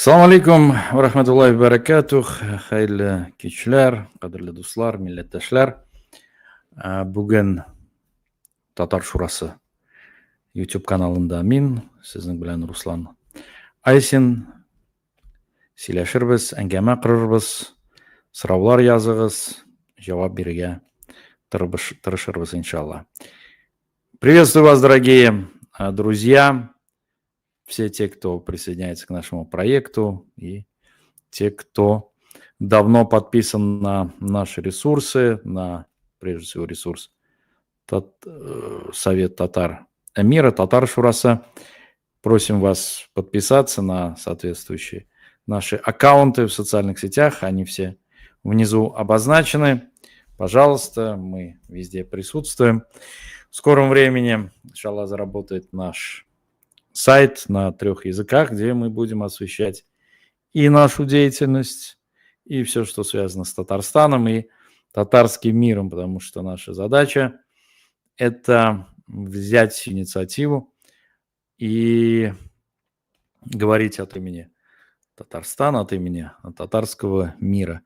Assalomu alaykum va rahmatullohi va barakatuh. Xayrli kechlar, qadrli do'stlar, millatdoshlar. Bugun Tatar Shurasi YouTube kanalında men sizning bilan Ruslan Aysin сөйләшербез, әңгәмә qurarбыз, сораулар языгыз, javob berishga тырышырбыз иншаллах. Приветствую вас, дорогие друзья, все те, кто присоединяется к нашему проекту, и те, кто давно подписан на наши ресурсы, на, прежде всего, ресурс Совет Татар Мира, Татар Шурасы. Просим вас подписаться на соответствующие наши аккаунты в социальных сетях, они все внизу обозначены. Пожалуйста, мы везде присутствуем. В скором времени, иншаллах, заработает наш сайт на 3 языках, где мы будем освещать и нашу деятельность, и все, что связано с Татарстаном и татарским миром, потому что наша задача – это взять инициативу и говорить от имени Татарстана, от имени татарского мира.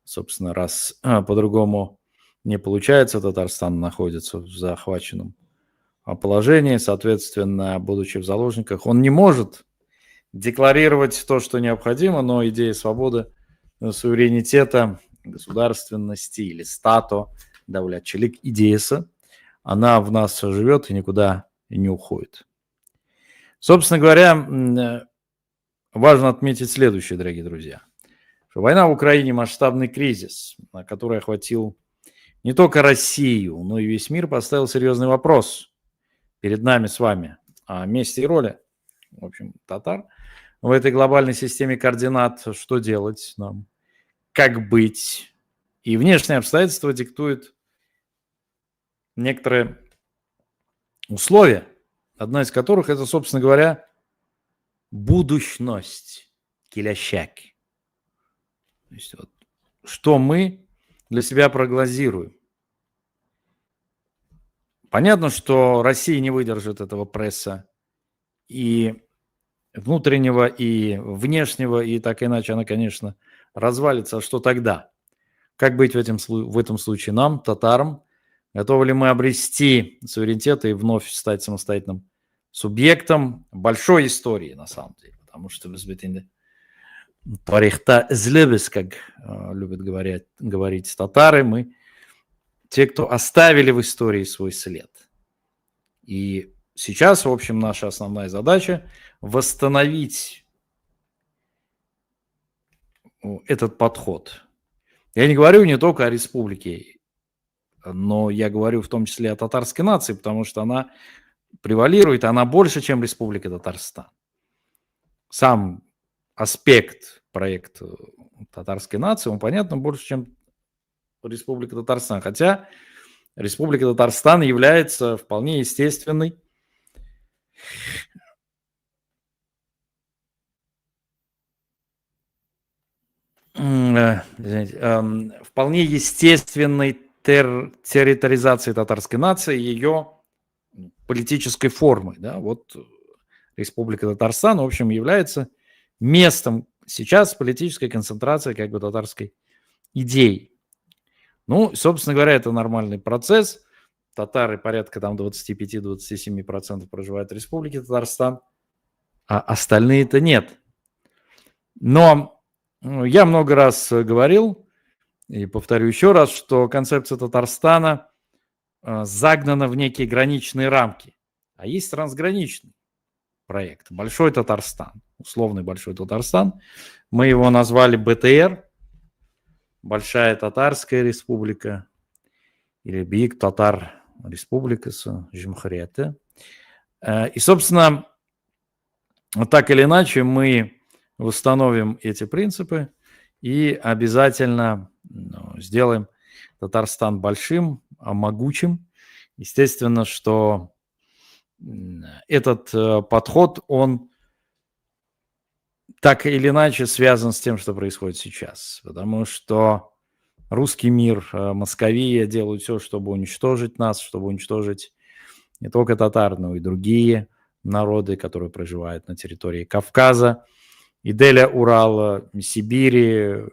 Собственно, раз по-другому не получается, Татарстан находится в захваченном положении, соответственно, будучи в заложниках, он не может декларировать то, что необходимо, но идея свободы, суверенитета, государственности или стато, давлячелик идеяса, она в нас живет и никуда не уходит. Собственно говоря, важно отметить следующее, дорогие друзья. Что война в Украине – масштабный кризис, который охватил не только Россию, но и весь мир, поставил серьезный вопрос перед нами с вами о месте и роли, в общем, татар в этой глобальной системе координат, что делать нам, как быть. И внешние обстоятельства диктуют некоторые условия, одна из которых это, собственно говоря, будущность, килящаки. То есть вот, что мы для себя прогнозируем. Понятно, что Россия не выдержит этого пресса и внутреннего, и внешнего, и так иначе она, конечно, развалится. А что тогда? Как быть в этом случае нам, татарам? Готовы ли мы обрести суверенитет и вновь стать самостоятельным субъектом большой истории, на самом деле? Потому что тарихта злебес, как любят говорить татары, мы те, кто оставили в истории свой след. И сейчас, в общем, наша основная задача – восстановить этот подход. Я не говорю не только о республике, но я говорю в том числе о татарской нации, потому что она превалирует, она больше, чем Республика Татарстан. Сам аспект проекта татарской нации, он, понятно, больше, чем Республика Татарстан. Хотя Республика Татарстан является вполне естественной вполне естественной территоризацией татарской нации, ее политической формы. Да? Вот Республика Татарстан, в общем, является местом сейчас политической концентрации как бы татарской идеи. Ну, собственно говоря, это нормальный процесс. Татары порядка там 25-27% проживают в Республике Татарстан, а остальные-то нет. Но я много раз говорил, и повторю еще раз, что концепция Татарстана загнана в некие граничные рамки. А есть трансграничный проект, Большой Татарстан, условный Большой Татарстан. Мы его назвали БТР, Большая Татарская Республика, или Биг Татар Республика с Жумхурияты. И, собственно, так или иначе мы восстановим эти принципы и обязательно сделаем Татарстан большим, могучим. Естественно, что этот подход, он так или иначе связан с тем, что происходит сейчас. Потому что русский мир, Московия делают все, чтобы уничтожить нас, чтобы уничтожить не только татар, но и другие народы, которые проживают на территории Кавказа. и Деля, Урала, Сибири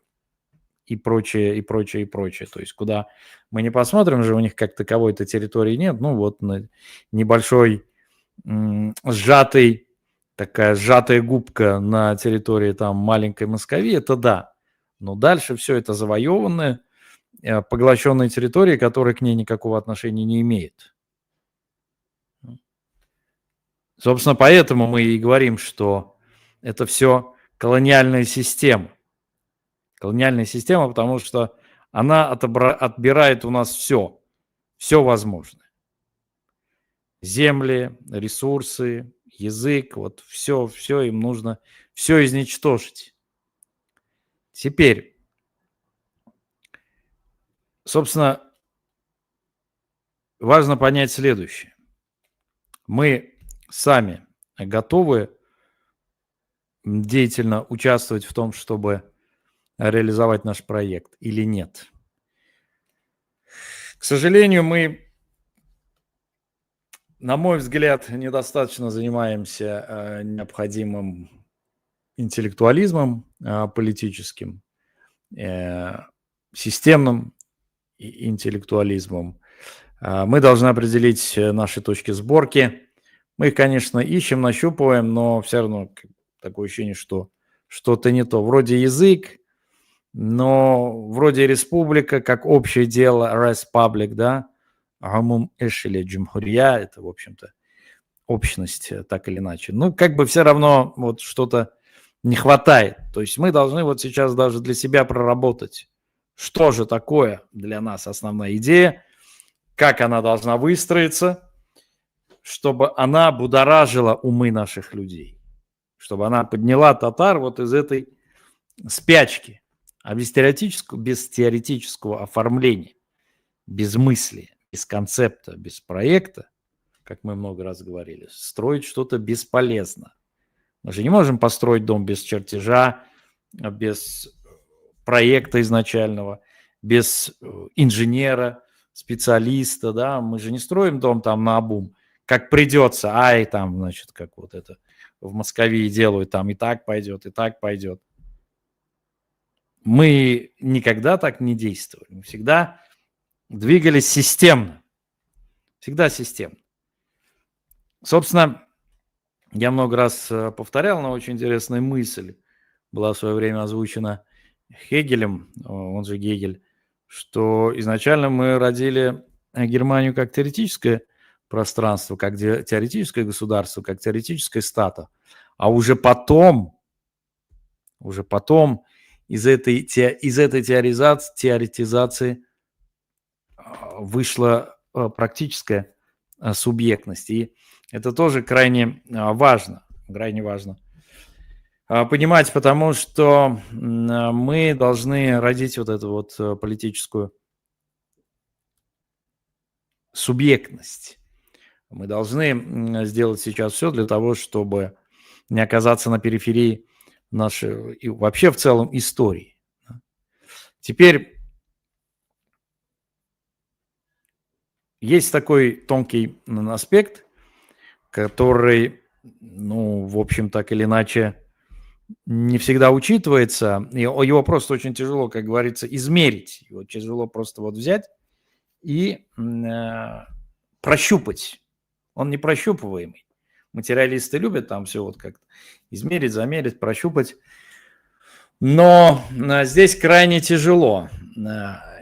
и прочее, и прочее, и прочее. То есть куда мы не посмотрим же, у них как таковой-то территории нет. Ну вот небольшой такая сжатая губка на территории там маленькой Московии, это да. Но дальше все это завоеванные, поглощенные территории, которые к ней никакого отношения не имеют. Собственно, поэтому мы и говорим, что это все колониальная система. Колониальная система, потому что она отбирает у нас все возможное. Земли, ресурсы, язык, вот все им нужно, все изничтожить. Теперь, собственно, важно понять следующее. Мы сами готовы деятельно участвовать в том, чтобы реализовать наш проект или нет? К сожалению, мы, на мой взгляд, недостаточно занимаемся необходимым интеллектуализмом политическим, системным интеллектуализмом. Мы должны определить наши точки сборки. Мы их, конечно, ищем, нащупываем, но все равно такое ощущение, что что-то не то. Вроде язык, но вроде республика, как общее дело, республик, да, гамум эшеле джумхурия, это, в общем-то, общность, так или иначе. Ну, как бы все равно вот что-то не хватает. То есть мы должны вот сейчас даже для себя проработать, что же такое для нас основная идея, как она должна выстроиться, чтобы она будоражила умы наших людей, чтобы она подняла татар вот из этой спячки, а без теоретического оформления, без мысли, без концепта, без проекта, как мы много раз говорили, строить что-то бесполезно. Мы же не можем построить дом без чертежа, без проекта изначального, без инженера, специалиста, да, мы же не строим дом там наобум, как придется, ай, там, значит, как вот это в Москве делают, там и так пойдет, и так пойдет. Мы никогда так не действовали, мы всегда двигались системно, всегда системно. Собственно, я много раз повторял, но очень интересная мысль была в свое время озвучена Хегелем, он же Гегель, что изначально мы родили Германию как теоретическое пространство, как теоретическое государство, как теоретическое стато, а уже потом из этой теоретизации вышла практическая субъектность. И это тоже крайне важно понимать, потому что мы должны родить вот эту вот политическую субъектность. Мы должны сделать сейчас все для того, чтобы не оказаться на периферии нашей и вообще в целом истории. Теперь есть такой тонкий аспект, который, ну, в общем, так или иначе, не всегда учитывается, его просто очень тяжело, как говорится, измерить, его тяжело просто вот взять и прощупать. Он не прощупываемый. Материалисты любят там все вот как-то измерить, замерить, прощупать, но здесь крайне тяжело.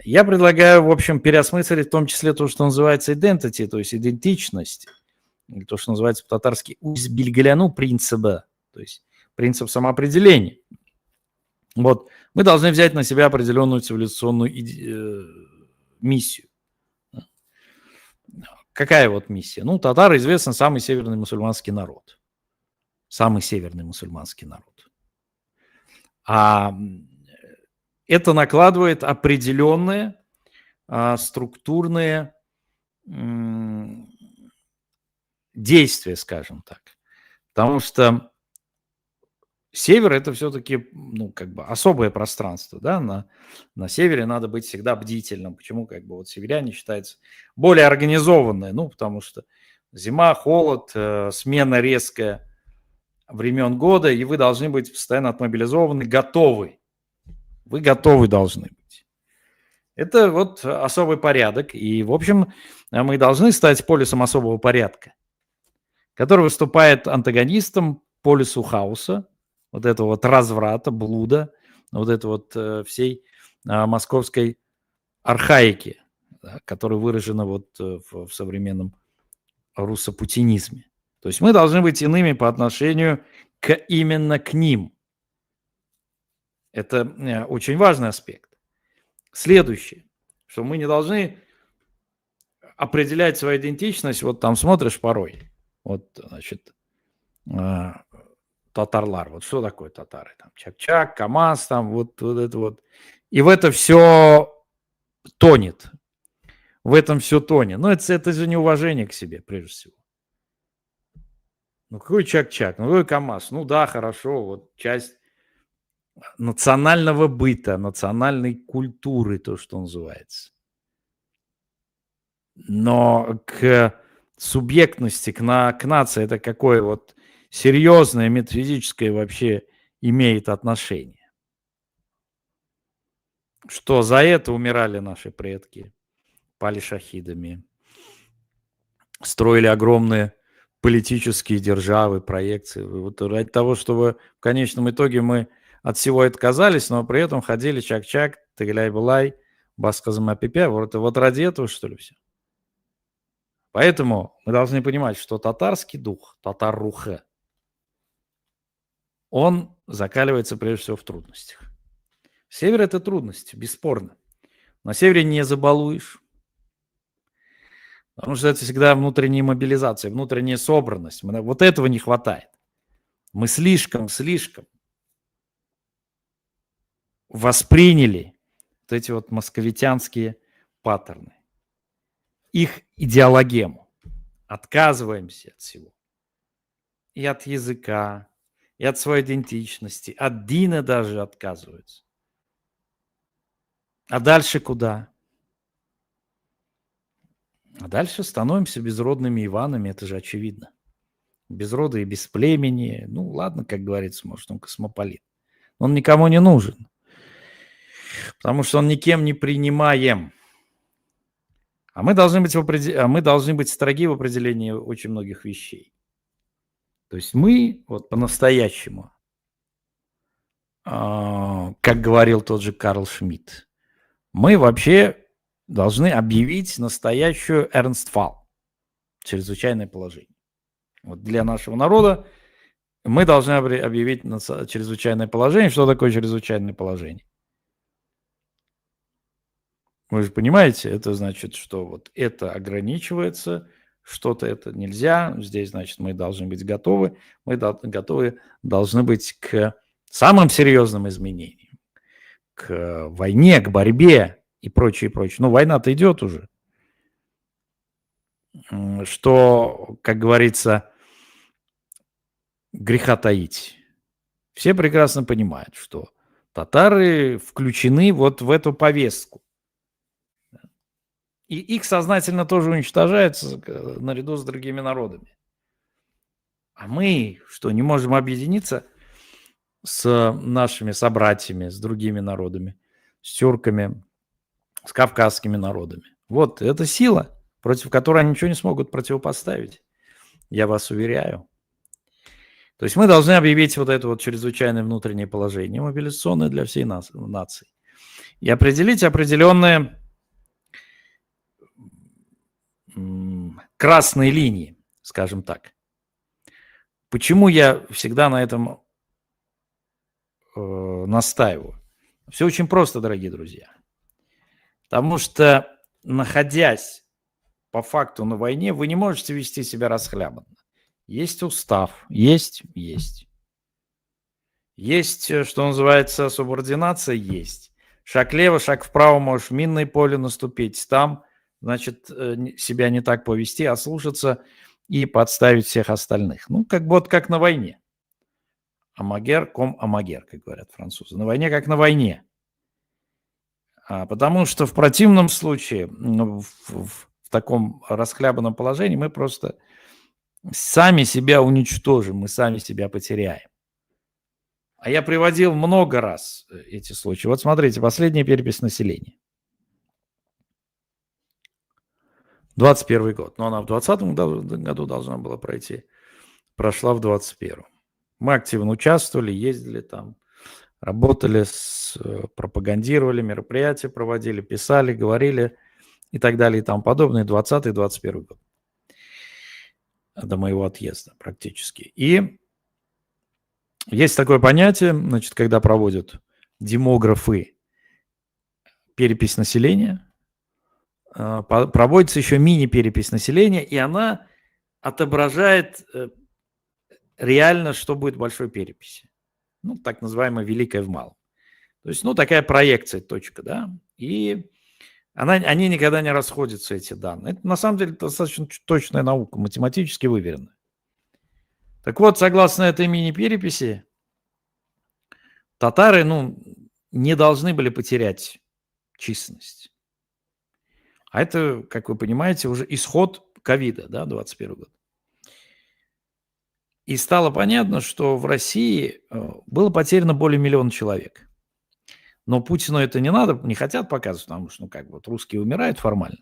Я предлагаю, в общем, переосмыслить в том числе то, что называется identity, то есть идентичность, или то, что называется по-татарски «узбильгаляну принципа», то есть принцип самоопределения. Вот мы должны взять на себя определенную цивилизационную миссию. Какая вот миссия? Ну, татары, известно, самый северный мусульманский народ. Самый северный мусульманский народ. А это накладывает определенные структурные действия, скажем так. Потому что север – это все-таки, ну, как бы особое пространство, да, на севере надо быть всегда бдительным. Почему, как бы, вот северяне считаются более организованные, ну, потому что зима, холод, смена резкая времен года, и вы должны быть постоянно отмобилизованы, готовы. Вы готовы должны быть. Это вот особый порядок. И, в общем, мы должны стать полюсом особого порядка, который выступает антагонистом полюсу хаоса, вот этого вот разврата, блуда, вот это вот всей московской архаики, да, которая выражена вот в современном руссопутинизме. То есть мы должны быть иными по отношению именно к ним. Это очень важный аспект. Следующее, что мы не должны определять свою идентичность, вот там смотришь порой, вот, значит, татарлар, вот что такое татары, там, Чак-Чак, КамАЗ, там, вот это вот, и в это все тонет, в этом все тонет, но это же неуважение к себе, прежде всего. Ну, какой Чак-Чак, ну, какой КамАЗ, ну, да, хорошо, вот часть национального быта, национальной культуры, то, что называется. Но к субъектности, к нации это какое вот серьезное метафизическое вообще имеет отношение. Что за это умирали наши предки, пали шахидами, строили огромные политические державы, проекции. Вот ради того, чтобы в конечном итоге мы от всего отказались, но при этом ходили чак-чак, тыгляй-былай, басказамапипя. Вот ради этого, что ли, все? Поэтому мы должны понимать, что татарский дух, татар-рухе, он закаливается прежде всего в трудностях. Север – это трудности, бесспорно. На севере не забалуешь, потому что это всегда внутренняя мобилизация, внутренняя собранность. Вот этого не хватает. Мы слишком восприняли вот эти вот московитянские паттерны, их идеологему. Отказываемся от всего. И от языка, и от своей идентичности, от дина даже отказываются. А дальше куда? А дальше становимся безродными Иванами, это же очевидно. Без рода и без племени. Ну, ладно, как говорится, может, он космополит. Он никому не нужен. Потому что он никем не принимаем. А мы должны быть строги в определении очень многих вещей. То есть мы вот по-настоящему, как говорил тот же Карл Шмидт, мы вообще должны объявить настоящую Эрнстфал, чрезвычайное положение. Вот для нашего народа мы должны объявить чрезвычайное положение. Что такое чрезвычайное положение? Вы же понимаете, это значит, что вот это ограничивается, что-то это нельзя. Здесь, значит, мы должны быть готовы. Мы должны быть к самым серьезным изменениям, к войне, к борьбе и прочее, прочее. Ну, война-то идет уже. Что, как говорится, греха таить. Все прекрасно понимают, что татары включены вот в эту повестку. И их сознательно тоже уничтожаются наряду с другими народами. А мы что, не можем объединиться с нашими собратьями, с другими народами, с тюрками, с кавказскими народами? Вот, это сила, против которой они ничего не смогут противопоставить. Я вас уверяю. То есть мы должны объявить вот это вот чрезвычайное внутреннее положение, мобилизационное для всей нации. И определить определенные красные линии, скажем так. Почему я всегда на этом настаиваю? Все очень просто, дорогие друзья. Потому что, находясь по факту на войне, вы не можете вести себя расхлябанно. Есть устав, есть. Есть, что называется, субординация, есть. Шаг влево, шаг вправо, можешь в минное поле наступить. Там, значит, себя не так повести, а слушаться и подставить всех остальных. Ну, как на войне. Амагер, ком амагер, как говорят французы. На войне, как на войне. Потому что в противном случае, в таком расхлябанном положении мы просто сами себя уничтожим, мы сами себя потеряем. А я приводил много раз эти случаи. Вот смотрите, последняя перепись населения. 21 год. Но она в 2020 году должна была пройти. Прошла в 2021. Мы активно участвовали, ездили там, работали, пропагандировали, мероприятия проводили, писали, говорили и так далее и тому подобное. 2020 и 2021 год. До моего отъезда практически. И есть такое понятие, значит, когда проводят демографы перепись населения, проводится еще мини-перепись населения, и она отображает реально, что будет в большой переписи. Ну, так называемая великая в малом. То есть, ну, такая проекция, точка, да. И они никогда не расходятся, эти данные. Это, на самом деле, достаточно точная наука, математически выверенная. Так вот, согласно этой мини-переписи, татары, ну, не должны были потерять численность. А это, как вы понимаете, уже исход ковида, да, 21 год. И стало понятно, что в России было потеряно более 1 миллиона человек. Но Путину это не надо, не хотят показывать, потому что, ну, как бы, вот русские умирают формально.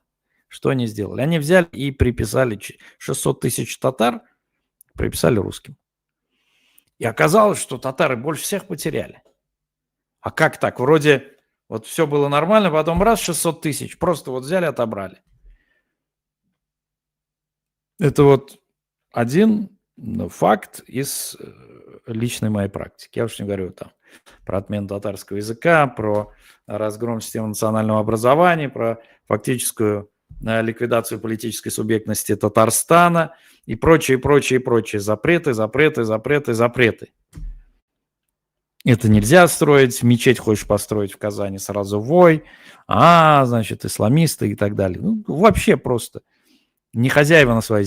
Что они сделали? Они взяли и приписали 600 тысяч татар, приписали русским. И оказалось, что татары больше всех потеряли. А как так? Вроде вот все было нормально, потом раз 600 тысяч, просто вот взяли, отобрали. Это вот один факт из личной моей практики. Я уж не говорю там про отмену татарского языка, про разгром системы национального образования, про фактическую ликвидацию политической субъектности Татарстана и прочие, прочие, прочие запреты, запреты, запреты, запреты. Это нельзя строить, мечеть хочешь построить в Казани, сразу вой, значит, исламисты и так далее. Ну, вообще просто не хозяева на своей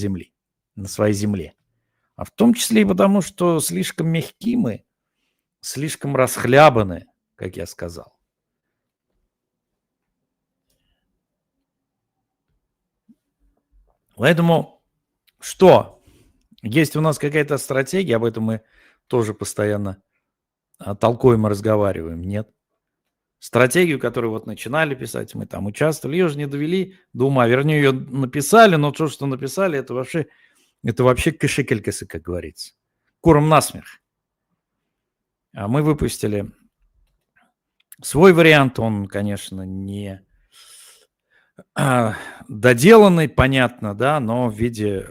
земле. А в том числе и потому, что слишком мягки мы, слишком расхлябаны, как я сказал. Поэтому что? Есть у нас какая-то стратегия, об этом мы тоже постоянно толкуем и разговариваем. Нет. Стратегию, которую вот начинали писать, мы там участвовали, ее же не довели до ума. Вернее, ее написали, но то, что написали, это вообще кышекелькасы, как говорится. Куром насмех. А мы выпустили свой вариант, он, конечно, не доделанный, понятно, да, но в виде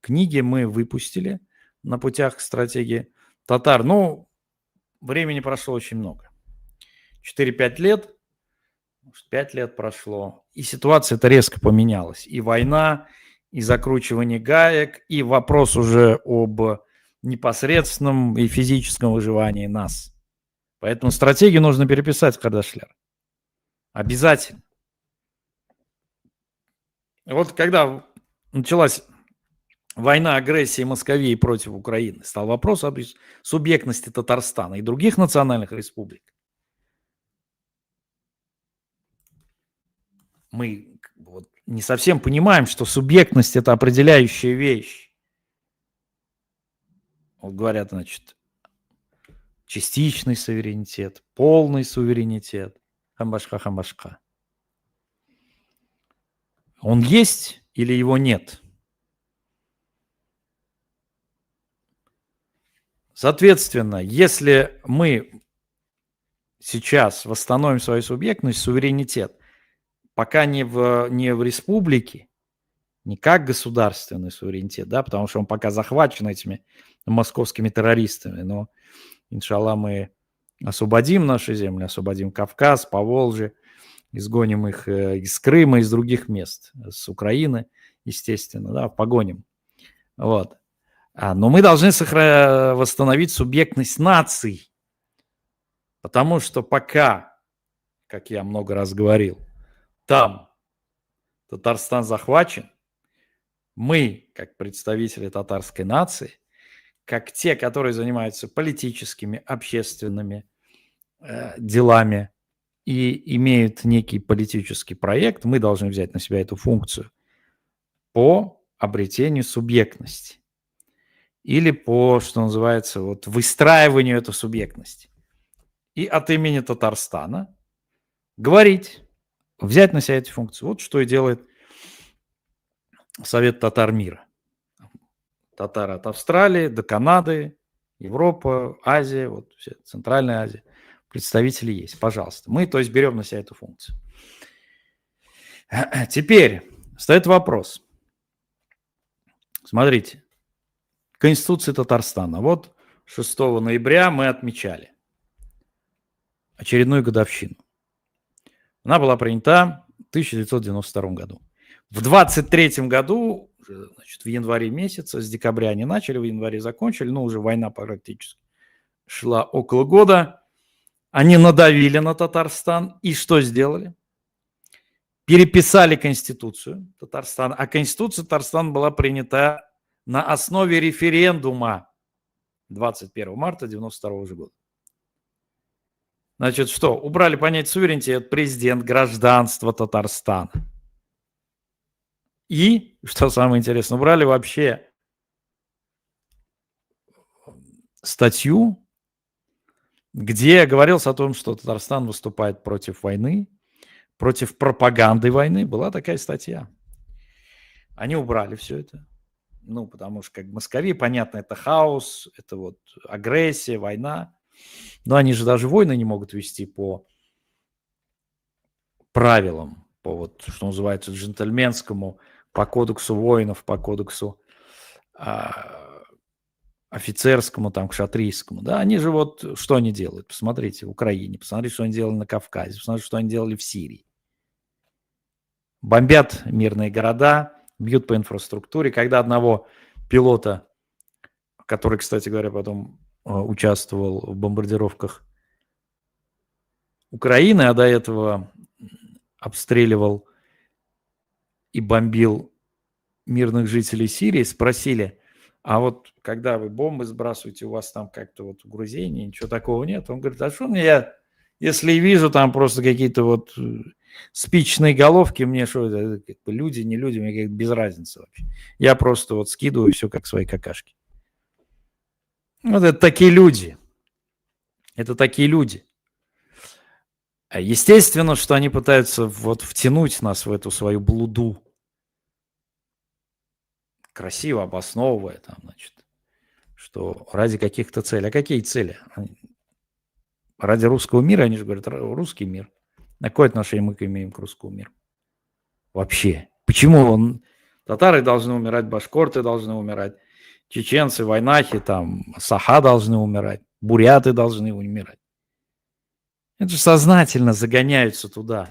книги мы выпустили на путях к стратегии татар. Ну, времени прошло очень много. 4-5 лет, 5 лет прошло, и ситуация-то резко поменялась. И война, и закручивание гаек, и вопрос уже об непосредственном и физическом выживании нас. Поэтому стратегию нужно переписать, Кардашляр. Обязательно. Вот когда началась война агрессии Московии против Украины, стал вопрос об субъектности Татарстана и других национальных республик. Мы вот не совсем понимаем, что субъектность – это определяющая вещь. Вот говорят, значит, частичный суверенитет, полный суверенитет. Хамбашка. Он есть или его нет? Соответственно, если мы сейчас восстановим свою субъектность, суверенитет, пока не в республике, не как государственный суверенитет, да, потому что он пока захвачен этими московскими террористами, но, иншаллах, мы освободим наши земли, освободим Кавказ, Поволжье, изгоним их из Крыма, из других мест, с Украины, естественно, да, погоним. Вот. Но мы должны восстановить субъектность наций, потому что пока, как я много раз говорил, там Татарстан захвачен, мы, как представители татарской нации, как те, которые занимаются политическими, общественными делами и имеют некий политический проект, мы должны взять на себя эту функцию по обретению субъектности. или по, что называется, вот выстраиванию этой субъектности. И от имени Татарстана говорить, взять на себя эти функции. Вот что и делает Совет татар мира. Татары от Австралии до Канады, Европа, Азия, вот все, Центральная Азия. Представители есть, пожалуйста. Мы, то есть, берем на себя эту функцию. Теперь стоит вопрос. Смотрите, Конституция Татарстана. Вот 6 ноября мы отмечали очередную годовщину. Она была принята в 1992 году. В 1923 году, значит, в январе месяце, с декабря они начали, в январе закончили, но уже война практически шла около года. Они надавили на Татарстан и что сделали? Переписали Конституцию Татарстана, а Конституция Татарстана была принята на основе референдума 21 марта 1992 года. Значит, что? Убрали понятие суверенитет, президент, гражданство Татарстана. И, что самое интересное, убрали вообще статью, где говорилось о том, что Татарстан выступает против войны, против пропаганды войны. Была такая статья. Они убрали все это. Ну, потому что как Москве, понятно, это хаос, это вот агрессия, война. Но они же даже войны не могут вести по правилам, по вот, что называется, джентльменскому, по кодексу воинов, по кодексу офицерскому, там, кшатрийскому. Да, они же вот, что они делают? Посмотрите, в Украине, посмотрите, что они делали на Кавказе, посмотрите, что они делали в Сирии. Бомбят мирные города, бьют по инфраструктуре. Когда одного пилота, который, кстати говоря, потом участвовал в бомбардировках Украины, а до этого обстреливал и бомбил мирных жителей Сирии, спросили, а вот когда вы бомбы сбрасываете, у вас там как-то вот угрызения, ничего такого нет? Он говорит, а что мне, я, если вижу там просто какие-то вот спичные головки, мне что, это, как бы люди, не люди, мне как без разницы вообще. Я просто вот скидываю все как свои какашки. Вот это такие люди. Это такие люди. Естественно, что они пытаются вот втянуть нас в эту свою блуду. Красиво обосновывая там, значит, что ради каких-то целей. А какие цели? Ради русского мира, они же говорят, русский мир. На какое отношение мы имеем к русскому миру? Вообще. Почему татары должны умирать, башкорты должны умирать, чеченцы, вайнахи, там, саха должны умирать, буряты должны умирать? Это же сознательно загоняются туда,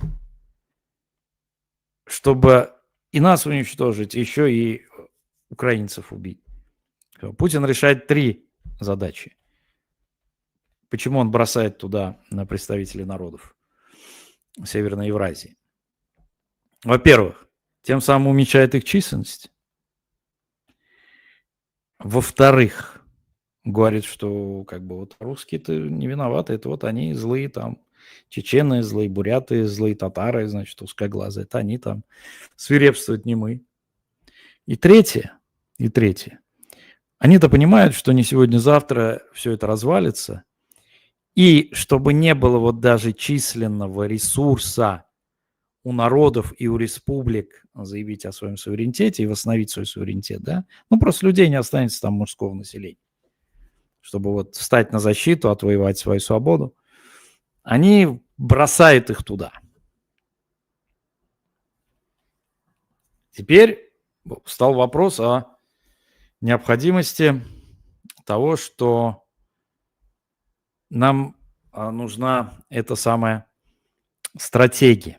чтобы и нас уничтожить, еще и украинцев убить. Путин решает 3 задачи. Почему он бросает туда на представителей народов Северной Евразии? Во-первых, тем самым уменьшает их численность. Во-вторых, говорит, что как бы вот русские-то не виноваты, это вот они злые там, чечены злые, буряты злые, татары, значит, узкоглазые, это они там свирепствуют, не мы. И третье, они-то понимают, что не сегодня-завтра все это развалится, и чтобы не было вот даже численного ресурса у народов и у республик заявить о своем суверенитете и восстановить свой суверенитет, да, ну просто людей не останется там мужского населения, чтобы вот встать на защиту, отвоевать свою свободу, они бросают их туда. Теперь встал вопрос о необходимости того, что нам нужна эта самая стратегия.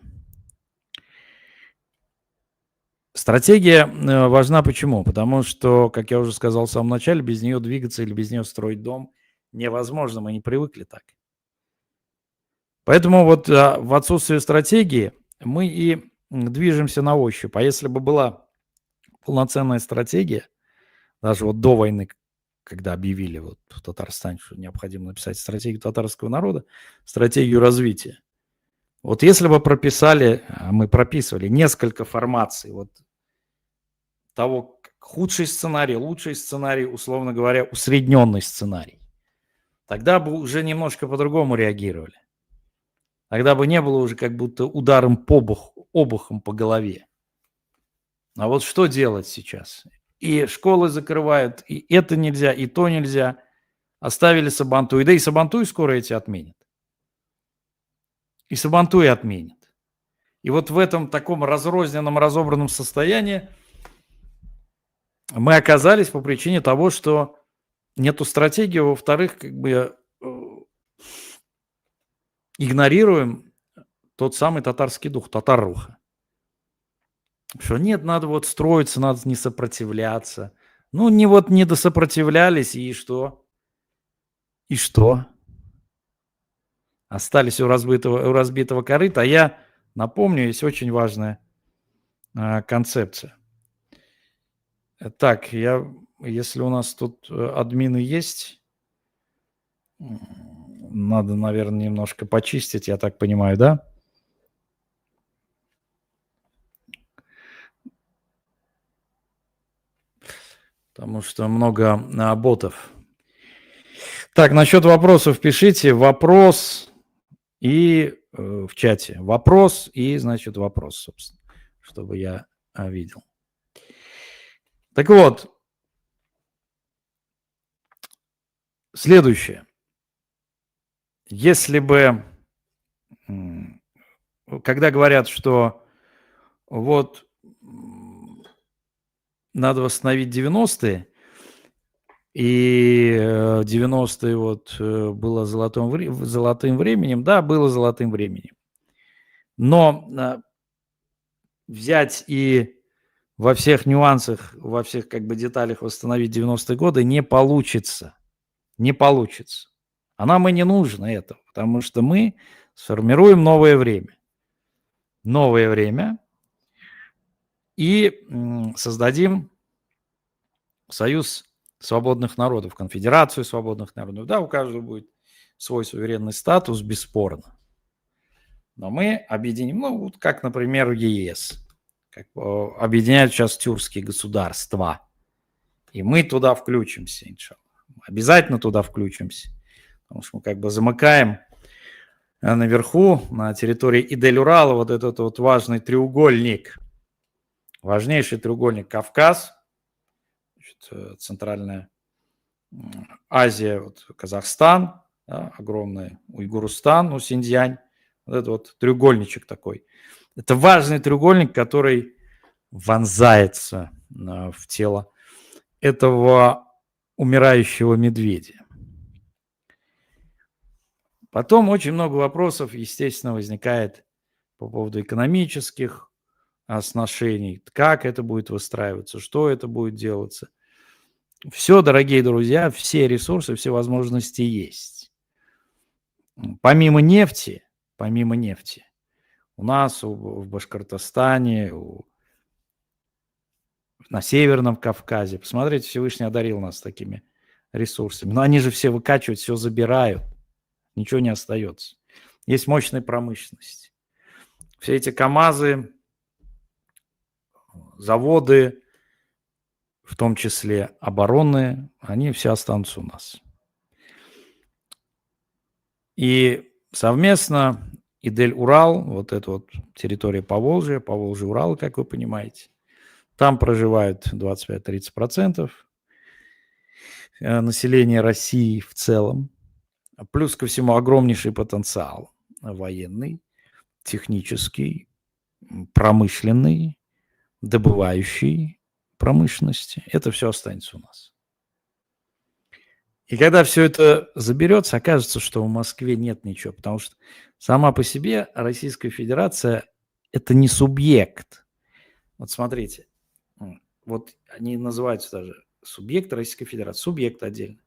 Стратегия важна почему? Потому что, как я уже сказал в самом начале, без нее двигаться или без нее строить дом невозможно, мы не привыкли так. Поэтому вот в отсутствие стратегии мы и движемся на ощупь. А если бы была полноценная стратегия, даже вот до войны, когда объявили вот в Татарстане, что необходимо написать стратегию татарского народа, стратегию развития. Вот если бы прописали, мы прописывали несколько формаций вот того, худший сценарий, лучший сценарий, условно говоря, усредненный сценарий. Тогда бы уже немножко по-другому реагировали. Тогда бы не было уже как будто ударом обухом по голове. А вот что делать сейчас? И школы закрывают, и это нельзя, и то нельзя. Оставили Сабантуй. Да и Сабантуй скоро эти отменят. И Сабантуй отменят. И вот в этом таком разрозненном, разобранном состоянии мы оказались по причине того, что нету стратегии, во-вторых, как бы игнорируем тот самый татарский дух, татаруха. Что нет, надо вот строиться, надо не сопротивляться. Ну, не досопротивлялись, и что? И что? Остались у разбитого корыта. А я напомню, есть очень важная концепция. Так, если у нас тут админы есть, надо, наверное, немножко почистить, я так понимаю, да? Потому что много ботов. Так, насчет вопросов пишите. Вопрос и в чате. Вопрос и, значит, вопрос, собственно, чтобы я видел. Так вот, следующее. Если бы, когда говорят, что вот надо восстановить 90-е, и 90-е вот было золотым временем, да, было золотым временем. Но взять и во всех нюансах, во всех как бы деталях восстановить 90-е годы не получится. Не получится. А нам и не нужно этого, потому что мы сформируем новое время. Новое время и создадим союз свободных народов, конфедерацию свободных народов. Да, у каждого будет свой суверенный статус, бесспорно. Но мы объединим, ну, вот как, например, ЕС. Как объединяют сейчас тюркские государства. И мы туда включимся, иншаллах. Обязательно туда включимся. Потому что мы как бы замыкаем наверху, на территории Идель-Урала, вот этот вот важный треугольник. Важнейший треугольник Кавказ, значит, Центральная Азия, вот Казахстан, да, огромный Уйгурустан, ну, Синьцзянь. Вот это вот треугольничек такой. Это важный треугольник, который вонзается в тело этого умирающего медведя. Потом очень много вопросов, естественно, возникает по поводу экономических отношений, как это будет выстраиваться, что это будет делаться. Все, дорогие друзья, все ресурсы, все возможности есть. Помимо нефти, у нас в Башкортостане, на Северном Кавказе, посмотрите, Всевышний одарил нас такими ресурсами. Но они же все выкачивают, все забирают, ничего не остается. Есть мощная промышленность. Все эти КАМАЗы, заводы, в том числе оборонные, они все останутся у нас. И совместно Идель-Урал, вот эта вот территория Поволжья, Поволжье-Урал, как вы понимаете, там проживают 25-30% населения России в целом. Плюс ко всему огромнейший потенциал военный, технический, промышленный, добывающий промышленности. Это все останется у нас. И когда все это заберется, окажется, что в Москве нет ничего, потому что сама по себе Российская Федерация – это не субъект. Вот смотрите, вот они называются даже субъект Российской Федерации, субъект отдельно.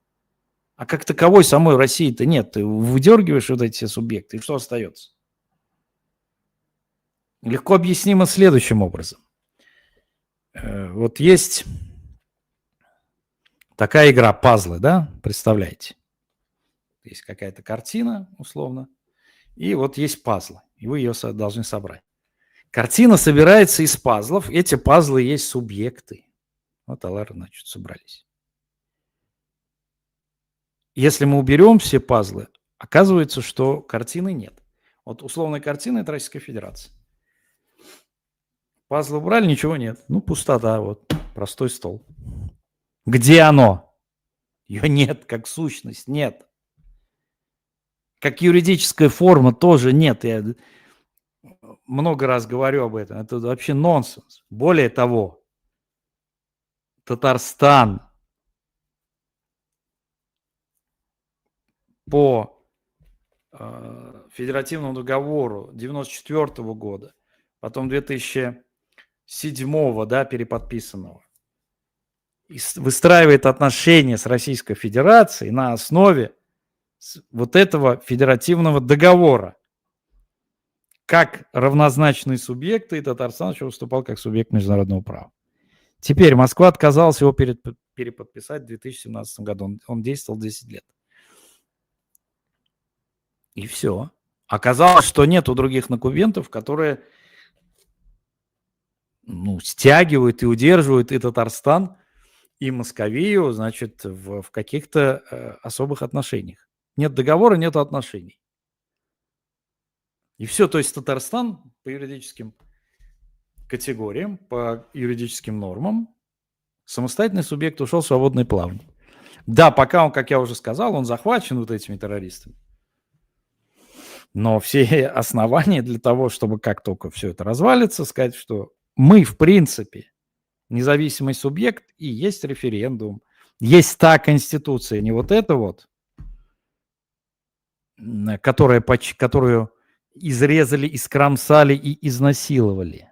А как таковой самой России-то нет. Ты выдергиваешь вот эти все субъекты, и что остается? Легко объяснимо следующим образом. Вот есть такая игра пазлы, да, представляете? Есть какая-то картина, условно, и вот есть пазлы, и вы ее должны собрать. Картина собирается из пазлов, эти пазлы есть субъекты. Вот талары, значит, собрались. Если мы уберем все пазлы, оказывается, что картины нет. Вот условная картина – это Российская Федерация. Пазлы убрали, ничего нет. Ну, пустота, вот, простой стол. Где оно? Ее нет, как сущность, нет. Как юридическая форма тоже нет. Я много раз говорю об этом. Это вообще нонсенс. Более того, Татарстан по федеративному договору 1994 года, потом 2007, да, переподписанного, выстраивает отношения с Российской Федерацией на основе вот этого федеративного договора. Как равнозначные субъекты, и Татарстан еще выступал как субъект международного права. Теперь Москва отказалась его переподписать в 2017 году. Он действовал 10 лет. И все. Оказалось, что нету других документов, которые стягивают и удерживают и Татарстан, и Московию, значит, в каких-то особых отношениях. Нет договора, нет отношений. И все, то есть Татарстан по юридическим категориям, по юридическим нормам, самостоятельный субъект ушел в свободное плавание. Да, пока он, как я уже сказал, он захвачен вот этими террористами. Но все основания для того, чтобы как только все это развалится, сказать, что мы, в принципе, независимый субъект, и есть референдум, есть та конституция, не вот эта вот, которую изрезали, искромсали и изнасиловали.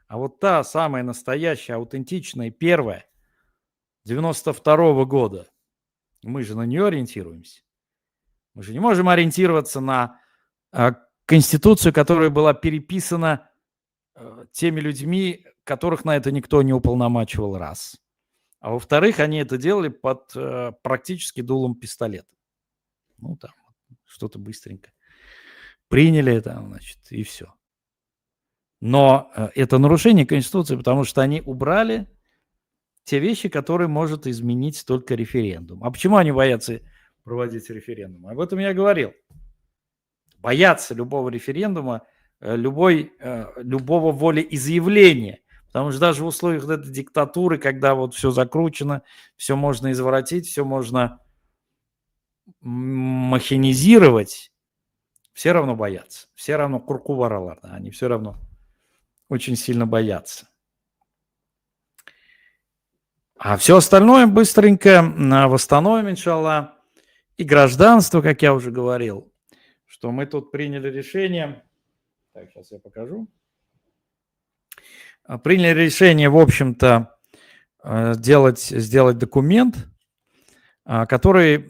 А вот та самая настоящая, аутентичная, первая, 92-го года, мы же на нее ориентируемся. Мы же не можем ориентироваться на конституцию, которая была переписана теми людьми, которых на это никто не уполномачивал, раз. А во-вторых, они это делали под практически дулом пистолета. Ну, там, что-то быстренько приняли, там, значит, и все. Но это нарушение Конституции, потому что они убрали те вещи, которые может изменить только референдум. А почему они боятся проводить референдум? Об этом я говорил. Боятся любого референдума, любого волеизъявления. Потому что даже в условиях вот этой диктатуры, когда вот все закручено, все можно изворотить, все можно махинизировать, все равно боятся. Все равно курку-варалар, они все равно очень сильно боятся. А все остальное быстренько восстановим, иншаллах. И гражданство, как я уже говорил, что мы тут приняли решение. Так, сейчас я покажу. Приняли решение, в общем-то, сделать документ, который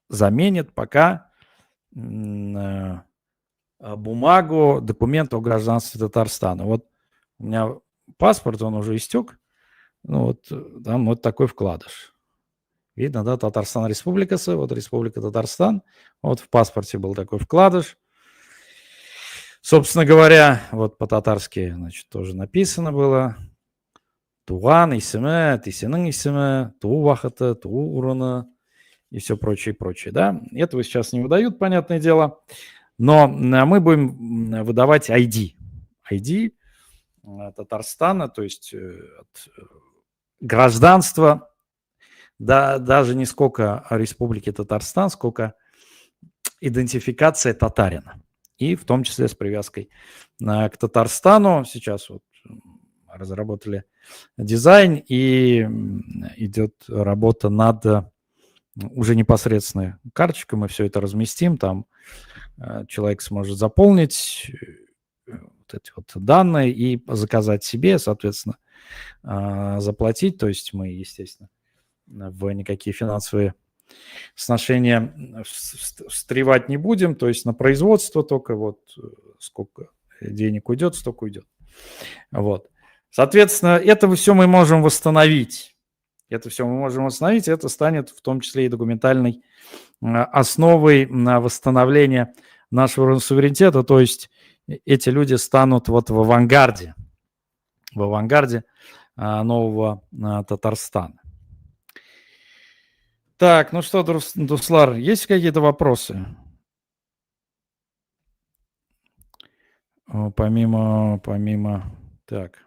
заменит пока бумагу, документ о гражданстве Татарстана. Вот у меня паспорт, он уже истек. Ну вот там вот такой вкладыш. Видно, да, Татарстан Республикасы, вот Республика Татарстан. Вот в паспорте был такой вкладыш. Собственно говоря, вот по-татарски, значит, тоже написано было. Туган, исеме, тисенын исеме, ту вахата, ту урона и все прочее, прочее, да. Этого сейчас не выдают, понятное дело. Но мы будем выдавать ID. ID Татарстана, то есть гражданство, да, даже не сколько Республики Татарстан, сколько идентификация татарина. И в том числе с привязкой к Татарстану. Сейчас вот разработали дизайн, и идет работа над уже непосредственно карточкой. Мы все это разместим, там человек сможет заполнить вот эти вот данные и заказать себе, соответственно, заплатить. То есть мы, естественно, в никакие финансовые сношения встревать не будем, то есть на производство только вот сколько денег уйдет, столько уйдет. Вот. Соответственно, это все мы можем восстановить. Это все мы можем восстановить, это станет в том числе и документальной основой на восстановление нашего суверенитета, то есть эти люди станут вот в авангарде в авангарде нового Татарстана. Так, ну что, Дуслар, есть какие-то вопросы? Помимо, так.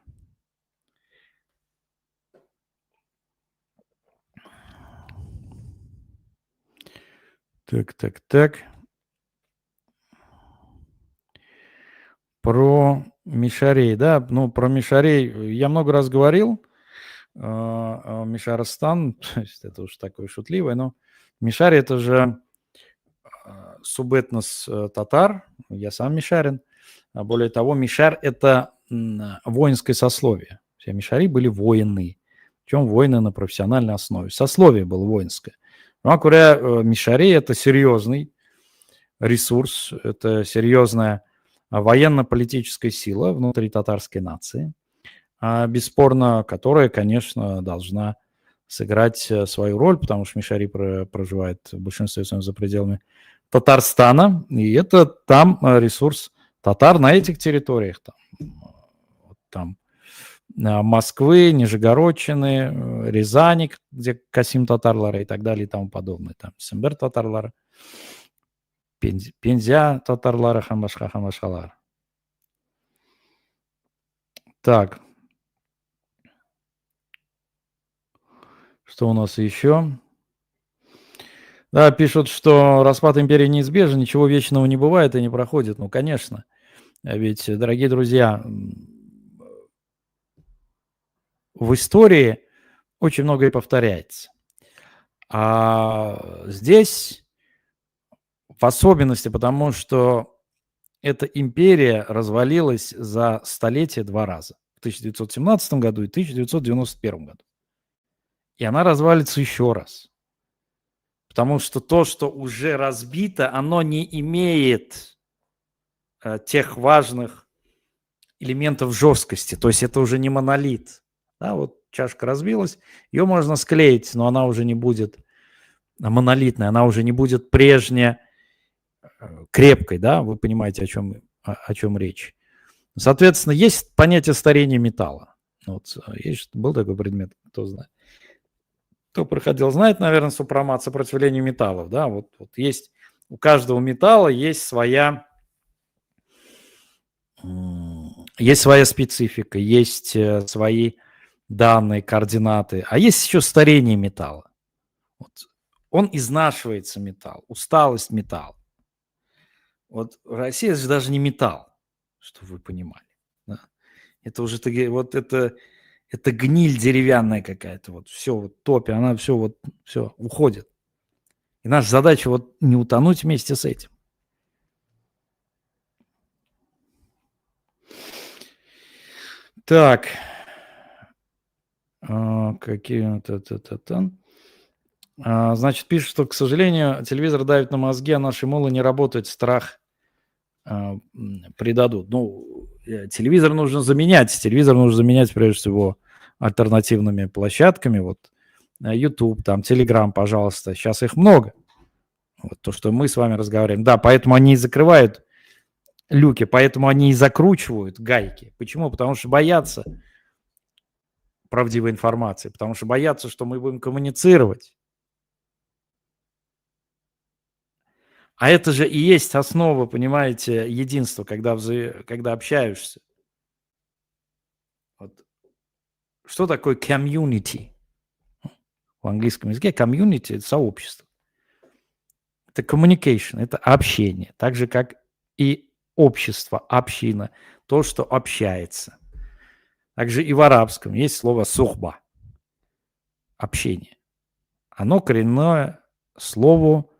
Так. Про Мишарей, да, ну, про Мишарей я много раз говорил. Мишарстан, то есть это уж такое шутливое, но Мишари это же субэтнос татар, я сам мишарин. А более того, мишар это воинское сословие. Все мишари были воины, причем воины на профессиональной основе. Сословие было воинское. Ну, говоря, мишари это серьезный ресурс, это серьезная военно-политическая сила внутри татарской нации, бесспорно, которая, конечно, должна сыграть свою роль, потому что мишари проживает в большинстве своем за пределами Татарстана, и это там ресурс татар на этих территориях, там Москвы, Нижегородчины, Рязани, где Касим Татарлары и так далее и тому подобное, там Сембер Татарлары, Пензя Татарлары, Хамашхалар. Так. Что у нас еще? Да, пишут, что распад империи неизбежен, ничего вечного не бывает и не проходит. Ну, конечно. Ведь, дорогие друзья, в истории очень многое повторяется. А здесь в особенности, потому что эта империя развалилась за столетие 2 раза. В 1917 году и 1991 году. И она развалится еще раз. Потому что то, что уже разбито, оно не имеет тех важных элементов жесткости. То есть это уже не монолит. Да, вот чашка разбилась, ее можно склеить, но она уже не будет монолитной, она уже не будет прежне крепкой, да, вы понимаете, о чем речь. Соответственно, есть понятие старения металла. Вот, был такой предмет, кто знает. Кто проходил, знает, наверное, супромат, сопротивление металлов, да, вот есть, у каждого металла есть своя специфика, есть свои данные, координаты, а есть еще старение металла. Вот. Он изнашивается, металл, усталость металла. Вот Россия же даже не металл, чтобы вы понимали. Да? Это уже вот это гниль деревянная какая-то, вот все вот топи, она все уходит. И наша задача вот не утонуть вместе с этим. Так, значит, пишут, что, к сожалению, телевизор давит на мозги, а наши мулы не работают, страх предадут. Ну, телевизор нужно заменять. Телевизор нужно заменять, прежде всего, альтернативными площадками. Вот YouTube, там, Telegram, пожалуйста. Сейчас их много. Вот то, что мы с вами разговариваем. Да, поэтому они и закрывают люки, поэтому они и закручивают гайки. Почему? Потому что боятся правдивой информации, потому что боятся, что мы будем коммуницировать. А это же и есть основа, понимаете, единства, когда общаешься. Вот. Что такое community? В английском языке community – это сообщество. Это communication, это общение. Так же, как и общество, община, то, что общается. Также и в арабском есть слово сухба – общение. Оно коренное слову